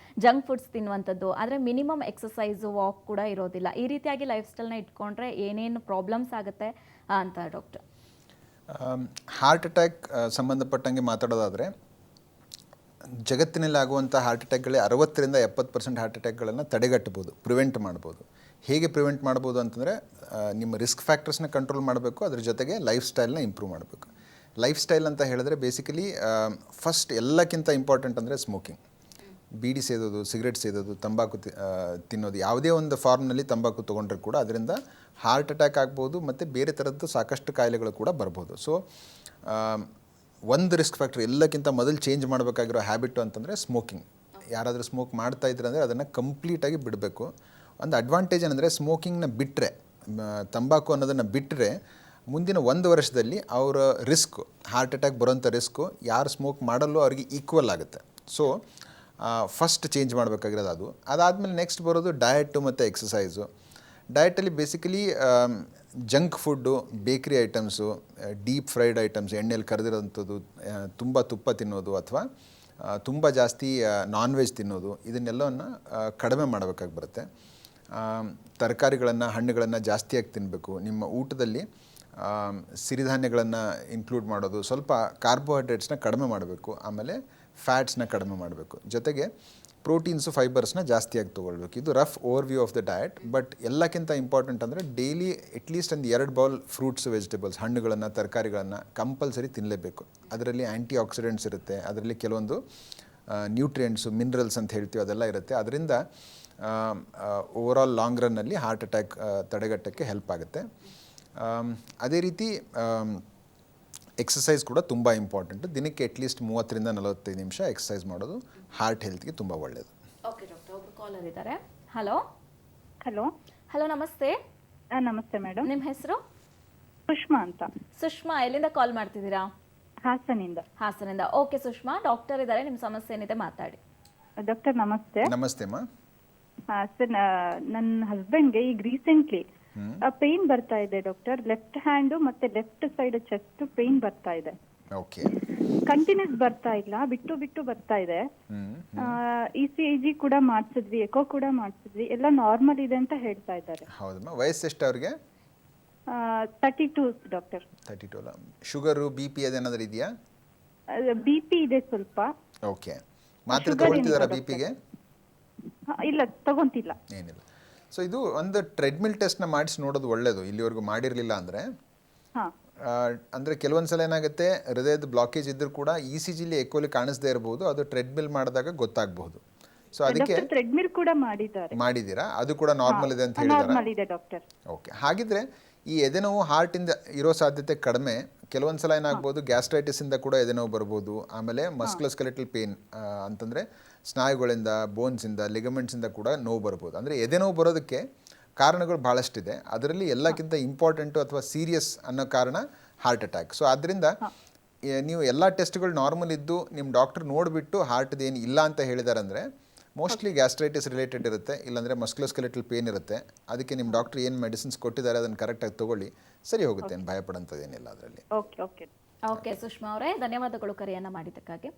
ಜಂಕ್ ಫುಡ್ಸ್ ತಿನ್ನುವಂಥದ್ದು. ಆದರೆ ಮಿನಿಮಮ್ ಎಕ್ಸಸೈಸು, ವಾಕ್ ಕೂಡ ಇರೋದಿಲ್ಲ. ಈ ರೀತಿಯಾಗಿ ಲೈಫ್ ಸ್ಟೈಲ್ನ ಇಟ್ಕೊಂಡ್ರೆ ಏನೇನು ಪ್ರಾಬ್ಲಮ್ಸ್ ಆಗುತ್ತೆ ಅಂತ ಡಾಕ್ಟರ್? ಹಾರ್ಟ್ ಅಟ್ಯಾಕ್ ಸಂಬಂಧಪಟ್ಟಂಗೆ ಮಾತಾಡೋದಾದರೆ ಜಗತ್ತಿನಲ್ಲಿ ಆಗುವಂಥ ಹಾರ್ಟ್ ಅಟ್ಯಾಕ್ಗಳೇ 60ರಿಂದ 70% ಹಾರ್ಟ್ ಅಟ್ಯಾಕ್ಗಳನ್ನು ತಡೆಗಟ್ಟಬೋದು, ಪ್ರಿವೆಂಟ್ ಮಾಡ್ಬೋದು. ಹೇಗೆ ಪ್ರಿವೆಂಟ್ ಮಾಡ್ಬೋದು ಅಂತಂದರೆ ನಿಮ್ಮ ರಿಸ್ಕ್ ಫ್ಯಾಕ್ಟರ್ಸ್ನ ಕಂಟ್ರೋಲ್ ಮಾಡಬೇಕು, ಅದ್ರ ಜೊತೆಗೆ ಲೈಫ್ ಸ್ಟೈಲ್ನ ಇಂಪ್ರೂವ್ ಮಾಡಬೇಕು. ಲೈಫ್ ಸ್ಟೈಲ್ ಅಂತ ಹೇಳಿದ್ರೆ ಬೇಸಿಕಲಿ ಫಸ್ಟ್ ಎಲ್ಲಕ್ಕಿಂತ ಇಂಪಾರ್ಟೆಂಟ್ ಅಂದರೆ ಸ್ಮೋಕಿಂಗ್. ಬೀಡಿ ಸೇದೋದು, ಸಿಗರೆಟ್ ಸೇದೋದು, ತಂಬಾಕು ತಿನ್ನೋದು, ಯಾವುದೇ ಒಂದು ಫಾರ್ಮ್ನಲ್ಲಿ ತಂಬಾಕು ತೊಗೊಂಡ್ರೆ ಕೂಡ ಅದರಿಂದ ಹಾರ್ಟ್ ಅಟ್ಯಾಕ್ ಆಗ್ಬೋದು ಮತ್ತು ಬೇರೆ ಥರದ್ದು ಸಾಕಷ್ಟು ಕಾಯಿಲೆಗಳು ಕೂಡ ಬರ್ಬೋದು. ಸೊ ಒಂದು ರಿಸ್ಕ್ ಫ್ಯಾಕ್ಟರ್ ಎಲ್ಲಕ್ಕಿಂತ ಮೊದಲು ಚೇಂಜ್ ಮಾಡಬೇಕಾಗಿರೋ ಹ್ಯಾಬಿಟ್ಟು ಅಂತಂದರೆ ಸ್ಮೋಕಿಂಗ್. ಯಾರಾದರೂ ಸ್ಮೋಕ್ ಮಾಡ್ತಾ ಇದ್ರೆ ಅಂದರೆ ಅದನ್ನು ಕಂಪ್ಲೀಟಾಗಿ ಬಿಡಬೇಕು. ಒಂದು ಅಡ್ವಾಂಟೇಜ್ ಏನಂದರೆ ಸ್ಮೋಕಿಂಗ್ನ ಬಿಟ್ಟರೆ, ತಂಬಾಕು ಅನ್ನೋದನ್ನು ಬಿಟ್ಟರೆ ಮುಂದಿನ 1 ವರ್ಷದಲ್ಲಿ ಅವರ ರಿಸ್ಕು, ಹಾರ್ಟ್ ಅಟ್ಯಾಕ್ ಬರೋಂಥ ರಿಸ್ಕು ಯಾರು ಸ್ಮೋಕ್ ಮಾಡಲ್ಲೋ ಅವ್ರಿಗೆ ಈಕ್ವಲ್ ಆಗುತ್ತೆ. ಸೊ ಫಸ್ಟ್ ಚೇಂಜ್ ಮಾಡಬೇಕಾಗಿರೋದು ಅದು. ಅದಾದಮೇಲೆ ನೆಕ್ಸ್ಟ್ ಬರೋದು ಡಯಟು ಮತ್ತು ಎಕ್ಸಸೈಸು. ಡಯಟಲ್ಲಿ ಬೇಸಿಕಲಿ ಜಂಕ್ ಫುಡ್ಡು, ಬೇಕ್ರಿ ಐಟಮ್ಸು, ಡೀಪ್ ಫ್ರೈಡ್ ಐಟಮ್ಸ್, ಎಣ್ಣೆಯಲ್ಲಿ ಕರೆದಿರೋಂಥದ್ದು, ತುಂಬ ತುಪ್ಪ ತಿನ್ನೋದು ಅಥವಾ ತುಂಬ ಜಾಸ್ತಿ ನಾನ್ ವೆಜ್ ತಿನ್ನೋದು, ಇದನ್ನೆಲ್ಲವನ್ನು ಕಡಿಮೆ ಮಾಡಬೇಕಾಗಿ ಬರುತ್ತೆ. ತರಕಾರಿಗಳನ್ನು, ಹಣ್ಣುಗಳನ್ನು ಜಾಸ್ತಿಯಾಗಿ ತಿನ್ನಬೇಕು. ನಿಮ್ಮ ಊಟದಲ್ಲಿ ಸಿರಿಧಾನ್ಯಗಳನ್ನು ಇನ್ಕ್ಲೂಡ್ ಮಾಡೋದು, ಸ್ವಲ್ಪ ಕಾರ್ಬೋಹೈಡ್ರೇಟ್ಸ್ನ ಕಡಿಮೆ ಮಾಡಬೇಕು, ಆಮೇಲೆ ಫ್ಯಾಟ್ಸ್ನ ಕಡಿಮೆ ಮಾಡಬೇಕು, ಜೊತೆಗೆ ಪ್ರೋಟೀನ್ಸು, ಫೈಬರ್ಸ್ನ ಜಾಸ್ತಿಯಾಗಿ ತೊಗೊಳ್ಬೇಕು. ಇದು rough over view of the diet. But ಎಲ್ಲಕ್ಕಿಂತ ಇಂಪಾರ್ಟೆಂಟ್ ಅಂದರೆ ಡೈಲಿ ಅಟ್ಲೀಸ್ಟ್ ಒಂದು 2 ಬೌಲ್ ಫ್ರೂಟ್ಸ್, ವೆಜಿಟೇಬಲ್ಸ್, ಹಣ್ಣುಗಳನ್ನು, ತರಕಾರಿಗಳನ್ನು ಕಂಪಲ್ಸರಿ ತಿನ್ನಲೇಬೇಕು. ಅದರಲ್ಲಿ ಆ್ಯಂಟಿ ಆಕ್ಸಿಡೆಂಟ್ಸ್ ಇರುತ್ತೆ, ಅದರಲ್ಲಿ ಕೆಲವೊಂದು ನ್ಯೂಟ್ರಿಯೆಂಟ್ಸು, ಮಿನರಲ್ಸ್ ಅಂತ ಹೇಳ್ತೀವಿ, ಅದೆಲ್ಲ ಇರುತ್ತೆ. ಅದರಿಂದ ಓವರಾಲ್ ಲಾಂಗ್ ರನ್ನಲ್ಲಿ ಹಾರ್ಟ್ ಅಟ್ಯಾಕ್ ತಡೆಗಟ್ಟಕ್ಕೆ ಹೆಲ್ಪ್ ಆಗುತ್ತೆ. ಅದೇ ರೀತಿ ಎಕ್ಸಸೈಸ್ ಕೂಡ ತುಂಬ ಇಂಪಾರ್ಟೆಂಟು. ದಿನಕ್ಕೆ ಅಟ್ಲೀಸ್ಟ್ 30ರಿಂದ 45 ನಿಮಿಷ ಎಕ್ಸಸೈಸ್ ಮಾಡೋದು ಹಾರ್ಟ್ ಹೆಲ್ತ್ಗೆ ತುಂಬ ಒಳ್ಳೆಯದು. ಓಕೆ ಡಾಕ್ಟರ್, ಒಬ್ರು ಕಾಲರ್ ಇದ್ದಾರೆ. ಹಲೋ ಹಲೋ, ನಮಸ್ತೆ. ನಮಸ್ತೆ ಮೇಡಮ್. ನಿಮ್ಮ ಹೆಸರು? ಸುಷ್ಮಾ ಅಂತ. ಸುಷ್ಮಾ, ಎಲ್ಲಿಂದ ಕಾಲ್ ಮಾಡ್ತಿದ್ದೀರಾ? ಹಾಸನಿಂದ. ಓಕೆ ಸುಷ್ಮಾ, ಡಾಕ್ಟರ್ ಇದ್ದಾರೆ, ನಿಮ್ಮ ಸಮಸ್ಯೆ ಏನಿದೆ ಮಾತಾಡಿ. ಡಾಕ್ಟರ್ ನಮಸ್ತೆ. ನಮಸ್ತೆ ಅಮ್ಮ. ಸರ್, ನನ್ನ ಹಸ್ಬೆಂಡ್ಗೆ ಈಗ ರೀಸೆಂಟ್ಲಿ ಪೇನ್ ಬರ್ತಾ ಇದೆ ಡಾಕ್ಟರ್. ಲೆಫ್ಟ್ ಹ್ಯಾಂಡ್ ಮತ್ತೆ ಲೆಫ್ಟ್ ಸೈಡ್ ಚೆಸ್ಟ್ ಪೇನ್ ಬರ್ತಾ ಇದೆ. ಓಕೆ. ಕಂಟಿನ್ಯೂಸ್ ಬರ್ತಾ ಇಲ್ಲ, ಬಿಟ್ಟು ಬರ್ತಾ ಇದೆ. ECG ಕೂಡ ಮಾಡಿಸಿದ್ವಿ, ಎಕೋ ಕೂಡ ಮಾಡಿಸಿದ್ವಿ, ಎಲ್ಲ ನಾರ್ಮಲ್ ಇದೆ ಅಂತ ಹೇಳ್ತಾ ಇದ್ದಾರೆ. ಹೌದಮ್ಮ. ವಯಸ್ಸು ಎಷ್ಟು ಅವ್ರಿಗೆ? 32 ಡಾಕ್ಟರ್. 32 ಅಲ್ಲ. ಶುಗರು, BP ಅದೇನಾದರೂ ಇದೆಯಾ? BP ಇದೆ ಸ್ವಲ್ಪ. ಓಕೆ. ಮಾತ್ರೆ ತಗೊಳ್ತಿದ್ದಾರಾ BP-ಗೆ? ಇಲ್ಲ, ತಗೊಂತಿಲ್ಲ. ಏನಿಲ್ಲ. ಸೊ ಇದು ಒಂದು ಟ್ರೆಡ್ಮಿಲ್ ಟೆಸ್ಟ್ನ ಮಾಡಿಸಿ ನೋಡೋದು ಒಳ್ಳೆಯದು, ಇಲ್ಲಿವರೆಗೂ ಮಾಡಿರಲಿಲ್ಲ ಅಂದರೆ. ಅಂದರೆ ಕೆಲವೊಂದು ಸಲ ಏನಾಗುತ್ತೆ, ಹೃದಯದ ಬ್ಲಾಕೇಜ್ ಇದ್ದರೂ ಕೂಡ ECGಲಿ ಎಕೋಲಿ ಕಾಣಿಸದೇ ಇರಬಹುದು, ಅದು ಟ್ರೆಡ್ಮಿಲ್ ಮಾಡಿದಾಗ ಗೊತ್ತಾಗಬಹುದು. ಸೊ ಅದಕ್ಕೆ ಟ್ರೆಡ್ಮಿಲ್ ಕೂಡ ಮಾಡಿದ್ದೀರಾ? ಅದು ಕೂಡ ನಾರ್ಮಲ್ ಇದೆ ಅಂತ ಹೇಳಿದಾರೆ? ಓಕೆ. ಹಾಗಿದ್ರೆ ಈ ಎದೆನೋವು ಹಾರ್ಟಿಂದ ಇರೋ ಸಾಧ್ಯತೆ ಕಡಿಮೆ. ಕೆಲವೊಂದು ಸಲ ಏನಾಗ್ಬೋದು, ಗ್ಯಾಸ್ಟ್ರೈಟಿಸಿಂದ ಕೂಡ ಎದೆನೋವು ಬರ್ಬೋದು. ಆಮೇಲೆ ಮಸ್ಕ್ಯುಲೋಸ್ಕೆಲೆಟಲ್ ಪೇನ್ ಅಂತಂದರೆ ಸ್ನಾಯುಗಳಿಂದ, ಬೋನ್ಸಿಂದ, ಲಿಗಮೆಂಟ್ಸಿಂದ ಕೂಡ ನೋವು ಬರ್ಬೋದು. ಅಂದರೆ ಎದೆನೋವು ಬರೋದಕ್ಕೆ ಕಾರಣಗಳು ಭಾಳಷ್ಟಿದೆ. ಅದರಲ್ಲಿ ಎಲ್ಲಕ್ಕಿಂತ ಇಂಪಾರ್ಟೆಂಟು ಅಥವಾ ಸೀರಿಯಸ್ ಅನ್ನೋ ಕಾರಣ ಹಾರ್ಟ್ ಅಟ್ಯಾಕ್. ಸೊ ಆದ್ದರಿಂದ ನೀವು ಎಲ್ಲ ಟೆಸ್ಟ್ಗಳು ನಾರ್ಮಲ್ ಇದ್ದು ನಿಮ್ಮ ಡಾಕ್ಟರ್ ನೋಡಿಬಿಟ್ಟು ಹಾರ್ಟ್ದು ಏನು ಇಲ್ಲ ಅಂತ ಹೇಳಿದಾರೆ ಅಂದರೆ ಮೋಸ್ಟ್ಲಿ ಗ್ಯಾಸ್ಟ್ರೈಟಿಸ್ ರಿಲೇಟೆಡ್ ಇರುತ್ತೆ, ಇಲ್ಲಾಂದರೆ ಮಸ್ಕ್ಯುಲೋಸ್ಕೆಲೆಟಲ್ ಪೇನ್ ಇರುತ್ತೆ. ಅದಕ್ಕೆ ನಿಮ್ಮ ಡಾಕ್ಟರ್ ಏನು ಮೆಡಿಸಿನ್ಸ್ ಕೊಟ್ಟಿದ್ದಾರೆ ಅದನ್ನು ಕರೆಕ್ಟಾಗಿ ತೊಗೊಳ್ಳಿ, ಸರಿ ಹೋಗುತ್ತೆ. ಏನು ಭಯಪಡೋಂಥದ್ದೇನಿಲ್ಲ ಅದರಲ್ಲಿ. ಓಕೆ ಸುಷ್ಮಾ ಅವರೇ, ಧನ್ಯವಾದಗಳು ಕರೆಯನ್ನು ಮಾಡಿದ್ದಕ್ಕಾಗಿ.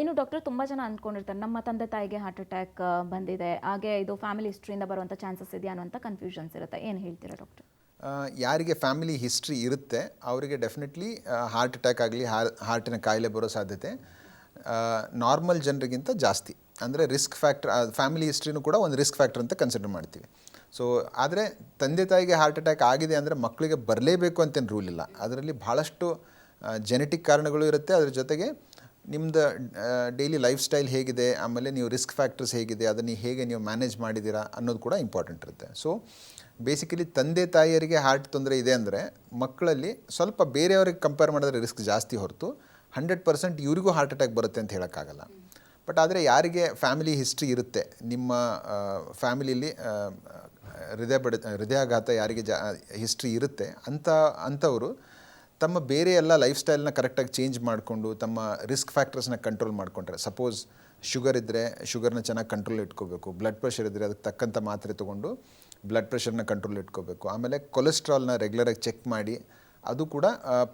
ಇನ್ನು ಡಾಕ್ಟರ್, ತುಂಬ ಜನ ಅಂದ್ಕೊಂಡಿರ್ತಾರೆ ನಮ್ಮ ತಂದೆ ತಾಯಿಗೆ ಹಾರ್ಟ್ ಅಟ್ಯಾಕ್ ಬಂದಿದೆ, ಹಾಗೆ ಇದು ಫ್ಯಾಮಿಲಿ ಹಿಸ್ಟ್ರಿಯಿಂದ ಬರುವಂಥ ಚಾನ್ಸಸ್ ಇದೆಯಾ ಅನ್ನುವಂಥ ಕನ್ಫ್ಯೂಷನ್ಸ್ ಇರುತ್ತೆ. ಏನು ಹೇಳ್ತೀರಾ ಡಾಕ್ಟರ್? ಯಾರಿಗೆ ಫ್ಯಾಮಿಲಿ ಹಿಸ್ಟ್ರಿ ಇರುತ್ತೆ ಅವರಿಗೆ ಡೆಫಿನೆಟ್ಲಿ ಹಾರ್ಟ್ ಅಟ್ಯಾಕ್ ಆಗಲಿ, ಹಾರ್ಟಿನ ಕಾಯಿಲೆ ಬರೋ ಸಾಧ್ಯತೆ ನಾರ್ಮಲ್ ಜನರಿಗಿಂತ ಜಾಸ್ತಿ. ಅಂದರೆ ರಿಸ್ಕ್ ಫ್ಯಾಕ್ಟರ್, ಫ್ಯಾಮಿಲಿ ಹಿಸ್ಟ್ರಿನೂ ಕೂಡ ಒಂದು ರಿಸ್ಕ್ ಫ್ಯಾಕ್ಟರ್ ಅಂತ ಕನ್ಸಿಡರ್ ಮಾಡ್ತೀವಿ. ಸೊ ಆದರೆ ತಂದೆ ತಾಯಿಗೆ ಹಾರ್ಟ್ ಅಟ್ಯಾಕ್ ಆಗಿದೆ ಅಂದರೆ ಮಕ್ಕಳಿಗೆ ಬರಲೇಬೇಕು ಅಂತೇನು ರೂಲ್ ಇಲ್ಲ. ಅದರಲ್ಲಿ ಭಾಳಷ್ಟು ಜೆನೆಟಿಕ್ ಕಾರಣಗಳು ಇರುತ್ತೆ. ಅದ್ರ ಜೊತೆಗೆ ನಿಮ್ಮದು ಡೈಲಿ ಲೈಫ್ ಸ್ಟೈಲ್ ಹೇಗಿದೆ, ಆಮೇಲೆ ನೀವು ರಿಸ್ಕ್ ಫ್ಯಾಕ್ಟರ್ಸ್ ಹೇಗಿದೆ, ಅದನ್ನು ಹೇಗೆ ನೀವು ಮ್ಯಾನೇಜ್ ಮಾಡಿದ್ದೀರಾ ಅನ್ನೋದು ಕೂಡ ಇಂಪಾರ್ಟೆಂಟ್ ಇರುತ್ತೆ. ಸೊ ಬೇಸಿಕಲಿ ತಂದೆ ತಾಯಿಯರಿಗೆ ಹಾರ್ಟ್ ತೊಂದರೆ ಇದೆ ಅಂದರೆ ಮಕ್ಕಳಲ್ಲಿ ಸ್ವಲ್ಪ ಬೇರೆಯವ್ರಿಗೆ ಕಂಪೇರ್ ಮಾಡಿದ್ರೆ ರಿಸ್ಕ್ ಜಾಸ್ತಿ ಹೊರತು 100% ಇವರಿಗೂ ಹಾರ್ಟ್ ಅಟ್ಯಾಕ್ ಬರುತ್ತೆ ಅಂತ ಹೇಳೋಕ್ಕಾಗಲ್ಲ. ಬಟ್ ಆದರೆ ಯಾರಿಗೆ ಫ್ಯಾಮಿಲಿ ಹಿಸ್ಟ್ರಿ ಇರುತ್ತೆ, ನಿಮ್ಮ ಫ್ಯಾಮಿಲಿಯಲ್ಲಿ ಹೃದಯಾಘಾತ ಯಾರಿಗೆ ಹಿಸ್ಟ್ರಿ ಇರುತ್ತೆ ಅಂಥವರು ತಮ್ಮ ಬೇರೆ ಎಲ್ಲ ಲೈಫ್ ಸ್ಟೈಲ್ನ ಕರೆಕ್ಟಾಗಿ ಚೇಂಜ್ ಮಾಡಿಕೊಂಡು ತಮ್ಮ ರಿಸ್ಕ್ ಫ್ಯಾಕ್ಟರ್ಸ್ನ ಕಂಟ್ರೋಲ್ ಮಾಡಿಕೊಂಡ್ರೆ, ಸಪೋಸ್ ಶುಗರ್ ಇದ್ದರೆ ಶುಗರ್ನ ಚೆನ್ನಾಗಿ ಕಂಟ್ರೋಲ್ ಇಟ್ಕೋಬೇಕು, ಬ್ಲಡ್ ಪ್ರೆಷರ್ ಇದ್ದರೆ ಅದಕ್ಕೆ ತಕ್ಕಂಥ ಮಾತ್ರೆ ತೊಗೊಂಡು ಬ್ಲಡ್ ಪ್ರೆಷರ್ನ ಕಂಟ್ರೋಲ್ ಇಟ್ಕೋಬೇಕು. ಆಮೇಲೆ ಕೊಲೆಸ್ಟ್ರಾಲ್ನ ರೆಗ್ಯುಲರಾಗಿ ಚೆಕ್ ಮಾಡಿ, ಅದು ಕೂಡ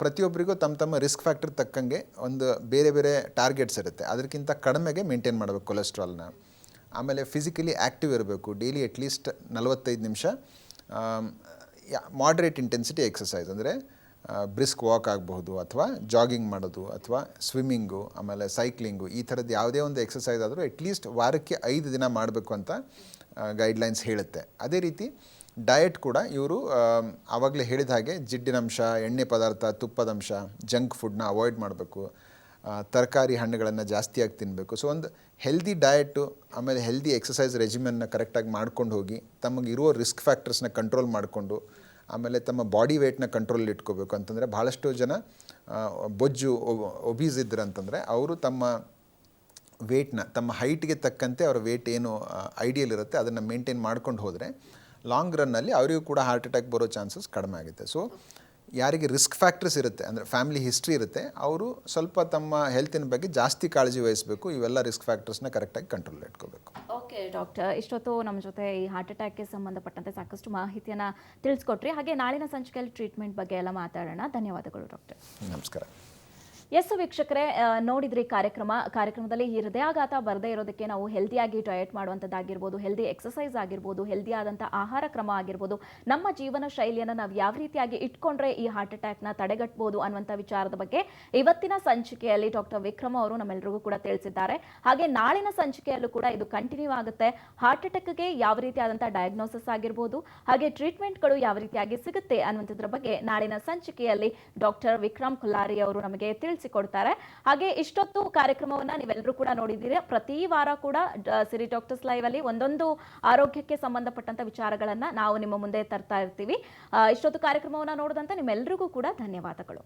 ಪ್ರತಿಯೊಬ್ಬರಿಗೂ ತಮ್ಮ ರಿಸ್ಕ್ ಫ್ಯಾಕ್ಟರ್ ತಕ್ಕಂಗೆ ಒಂದು ಬೇರೆ ಬೇರೆ ಟಾರ್ಗೆಟ್ಸ್ ಇರುತ್ತೆ, ಅದಕ್ಕಿಂತ ಕಡಿಮೆಗೆ ಮೇಂಟೈನ್ ಮಾಡಬೇಕು ಕೊಲೆಸ್ಟ್ರಾಲ್ನ. ಆಮೇಲೆ ಫಿಸಿಕಲಿ ಆ್ಯಕ್ಟಿವ್ ಇರಬೇಕು, ಡೈಲಿ ಅಟ್ಲೀಸ್ಟ್ 45 ನಿಮಿಷ ಮಾಡ್ರೇಟ್ ಇಂಟೆನ್ಸಿಟಿ ಎಕ್ಸಸೈಸ್, ಅಂದರೆ ಬ್ರಿಸ್ಕ್ ವಾಕ್ ಆಗಬಹುದು, ಅಥವಾ ಜಾಗಿಂಗ್ ಮಾಡೋದು, ಅಥವಾ ಸ್ವಿಮ್ಮಿಂಗು, ಆಮೇಲೆ ಸೈಕ್ಲಿಂಗು, ಈ ಥರದ್ದು ಯಾವುದೇ ಒಂದು ಎಕ್ಸಸೈಸ್ ಆದರೂ ಅಟ್ಲೀಸ್ಟ್ ವಾರಕ್ಕೆ 5 ದಿನ ಮಾಡಬೇಕು ಅಂತ ಗೈಡ್ಲೈನ್ಸ್ ಹೇಳುತ್ತೆ. ಅದೇ ರೀತಿ ಡಯಟ್ ಕೂಡ ಇವರು ಆವಾಗಲೇ ಹೇಳಿದ ಹಾಗೆ ಜಿಡ್ಡಿನಂಶ, ಎಣ್ಣೆ ಪದಾರ್ಥ, ತುಪ್ಪದಂಶ, ಜಂಕ್ ಫುಡ್ನ ಅವಾಯ್ಡ್ ಮಾಡಬೇಕು, ತರಕಾರಿ ಹಣ್ಣುಗಳನ್ನು ಜಾಸ್ತಿಯಾಗಿ ತಿನ್ನಬೇಕು. ಸೊ ಒಂದು ಹೆಲ್ದಿ ಡಯಟು, ಆಮೇಲೆ ಹೆಲ್ದಿ ಎಕ್ಸಸೈಸ್ ರೆಜಿಮೆನ್ನ ಕರೆಕ್ಟಾಗಿ ಮಾಡ್ಕೊಂಡು ಹೋಗಿ ತಮಗಿರುವ ರಿಸ್ಕ್ ಫ್ಯಾಕ್ಟರ್ಸ್ನ ಕಂಟ್ರೋಲ್ ಮಾಡಿಕೊಂಡು, ಆಮೇಲೆ ತಮ್ಮ ಬಾಡಿ ವೇಟ್ನ ಕಂಟ್ರೋಲ್ ಇಟ್ಕೋಬೇಕು. ಅಂತಂದರೆ ಭಾಳಷ್ಟು ಜನ ಬೊಜ್ಜು ಒಬೀಸ್ ಇದ್ರು ಅಂತಂದರೆ ಅವರು ತಮ್ಮ ವೇಟ್ನ ತಮ್ಮ ಹೈಟ್ಗೆ ತಕ್ಕಂತೆ ಅವರ ವೇಟ್ ಏನು ಐಡಿಯಲ್ ಇರುತ್ತೆ ಅದನ್ನು ಮೇಂಟೈನ್ ಮಾಡ್ಕೊಂಡು ಹೋದರೆ ಲಾಂಗ್ ರನ್ನಲ್ಲಿ ಅವರಿಗೂ ಕೂಡ ಹಾರ್ಟ್ ಅಟ್ಯಾಕ್ ಬರೋ ಚಾನ್ಸಸ್ ಕಡಿಮೆ ಆಗುತ್ತೆ. ಸೊ ಯಾರಿಗೆ ರಿಸ್ಕ್ ಫ್ಯಾಕ್ಟರ್ಸ್ ಇರುತ್ತೆ, ಅಂದರೆ ಫ್ಯಾಮಿಲಿ ಹಿಸ್ಟ್ರಿ ಇರುತ್ತೆ, ಅವರು ಸ್ವಲ್ಪ ತಮ್ಮ ಹೆಲ್ತಿನ ಬಗ್ಗೆ ಜಾಸ್ತಿ ಕಾಳಜಿ ವಹಿಸಬೇಕು. ಇವೆಲ್ಲ ರಿಸ್ಕ್ ಫ್ಯಾಕ್ಟರ್ಸ್ನ ಕರೆಕ್ಟಾಗಿ ಕಂಟ್ರೋಲ್ ಇಟ್ಕೋಬೇಕು. ಓಕೆ ಡಾಕ್ಟರ್, ಇಷ್ಟೊತ್ತು ನಮ್ಮ ಜೊತೆ ಈ ಹಾರ್ಟ್ ಅಟ್ಯಾಕ್ಗೆ ಸಂಬಂಧಪಟ್ಟಂತೆ ಸಾಕಷ್ಟು ಮಾಹಿತಿಯನ್ನು ತಿಳಿಸ್ಕೊಟ್ರಿ. ಹಾಗೆ ನಾಳಿನ ಸಂಚಿಕೆಯಲ್ಲಿ ಟ್ರೀಟ್ಮೆಂಟ್ ಬಗ್ಗೆ ಎಲ್ಲ ಮಾತಾಡೋಣ. ಧನ್ಯವಾದಗಳು ಡಾಕ್ಟರ್. ನಮಸ್ಕಾರ. ಎಸ್ ವೀಕ್ಷಕರೇ, ನೋಡಿದ್ರಿ ಕಾರ್ಯಕ್ರಮದಲ್ಲಿ ಈ ಹೃದಯಾಘಾತ ಬರದೇ ಇರೋದಕ್ಕೆ ನಾವು ಹೆಲ್ದಿಯಾಗಿ ಡಯಟ್ ಮಾಡುವಂಥದ್ದಾಗಿರ್ಬೋದು, ಹೆಲ್ದಿ ಎಕ್ಸಸೈಸ್ ಆಗಿರ್ಬೋದು, ಹೆಲ್ದಿ ಆದಂಥ ಆಹಾರ ಕ್ರಮ ಆಗಿರ್ಬೋದು, ನಮ್ಮ ಜೀವನ ಶೈಲಿಯನ್ನು ನಾವು ಯಾವ ರೀತಿಯಾಗಿ ಇಟ್ಕೊಂಡ್ರೆ ಈ ಹಾರ್ಟ್ ಅಟ್ಯಾಕ್ನ ತಡೆಗಟ್ಟಬಹುದು ಅನ್ನುವಂಥ ವಿಚಾರದ ಬಗ್ಗೆ ಇವತ್ತಿನ ಸಂಚಿಕೆಯಲ್ಲಿ ಡಾಕ್ಟರ್ ವಿಕ್ರಮ್ ಅವರು ನಮ್ಮೆಲ್ಲರಿಗೂ ಕೂಡ ತಿಳಿಸಿದ್ದಾರೆ. ಹಾಗೆ ನಾಳಿನ ಸಂಚಿಕೆಯಲ್ಲೂ ಕೂಡ ಇದು ಕಂಟಿನ್ಯೂ ಆಗುತ್ತೆ. ಹಾರ್ಟ್ ಅಟ್ಯಾಕ್ಗೆ ಯಾವ ರೀತಿಯಾದಂಥ ಡಯಾಗ್ನೋಸಿಸ್ ಆಗಿರ್ಬೋದು, ಹಾಗೆ ಟ್ರೀಟ್ಮೆಂಟ್ಗಳು ಯಾವ ರೀತಿಯಾಗಿ ಸಿಗುತ್ತೆ ಅನ್ನುವಂಥದ್ರ ಬಗ್ಗೆ ನಾಳಿನ ಸಂಚಿಕೆಯಲ್ಲಿ ಡಾಕ್ಟರ್ ವಿಕ್ರಮ್ ಖುಲ್ಲಾರಿ ಅವರು ನಮಗೆ ತಿಳಿಸಿಕೊಡ್ತಾರೆ. ಹಾಗೆ ಇಷ್ಟೊತ್ತು ಕಾರ್ಯಕ್ರಮವನ್ನ ನೀವೆಲ್ಲರೂ ಕೂಡ ನೋಡಿದ್ದೀರಿ. ಪ್ರತಿ ವಾರ ಕೂಡ ಸಿರಿ ಡಾಕ್ಟರ್ಸ್ ಲೈವ್ ಅಲ್ಲಿ ಒಂದೊಂದು ಆರೋಗ್ಯಕ್ಕೆ ಸಂಬಂಧಪಟ್ಟಂತ ವಿಚಾರಗಳನ್ನ ನಾವು ನಿಮ್ಮ ಮುಂದೆ ತರ್ತಾ ಇರ್ತೀವಿ. ಇಷ್ಟೊತ್ತು ಕಾರ್ಯಕ್ರಮವನ್ನ ನೋಡಿದಂತ ನಿಮ್ಮೆಲ್ಲರಿಗೂ ಕೂಡ ಧನ್ಯವಾದಗಳು.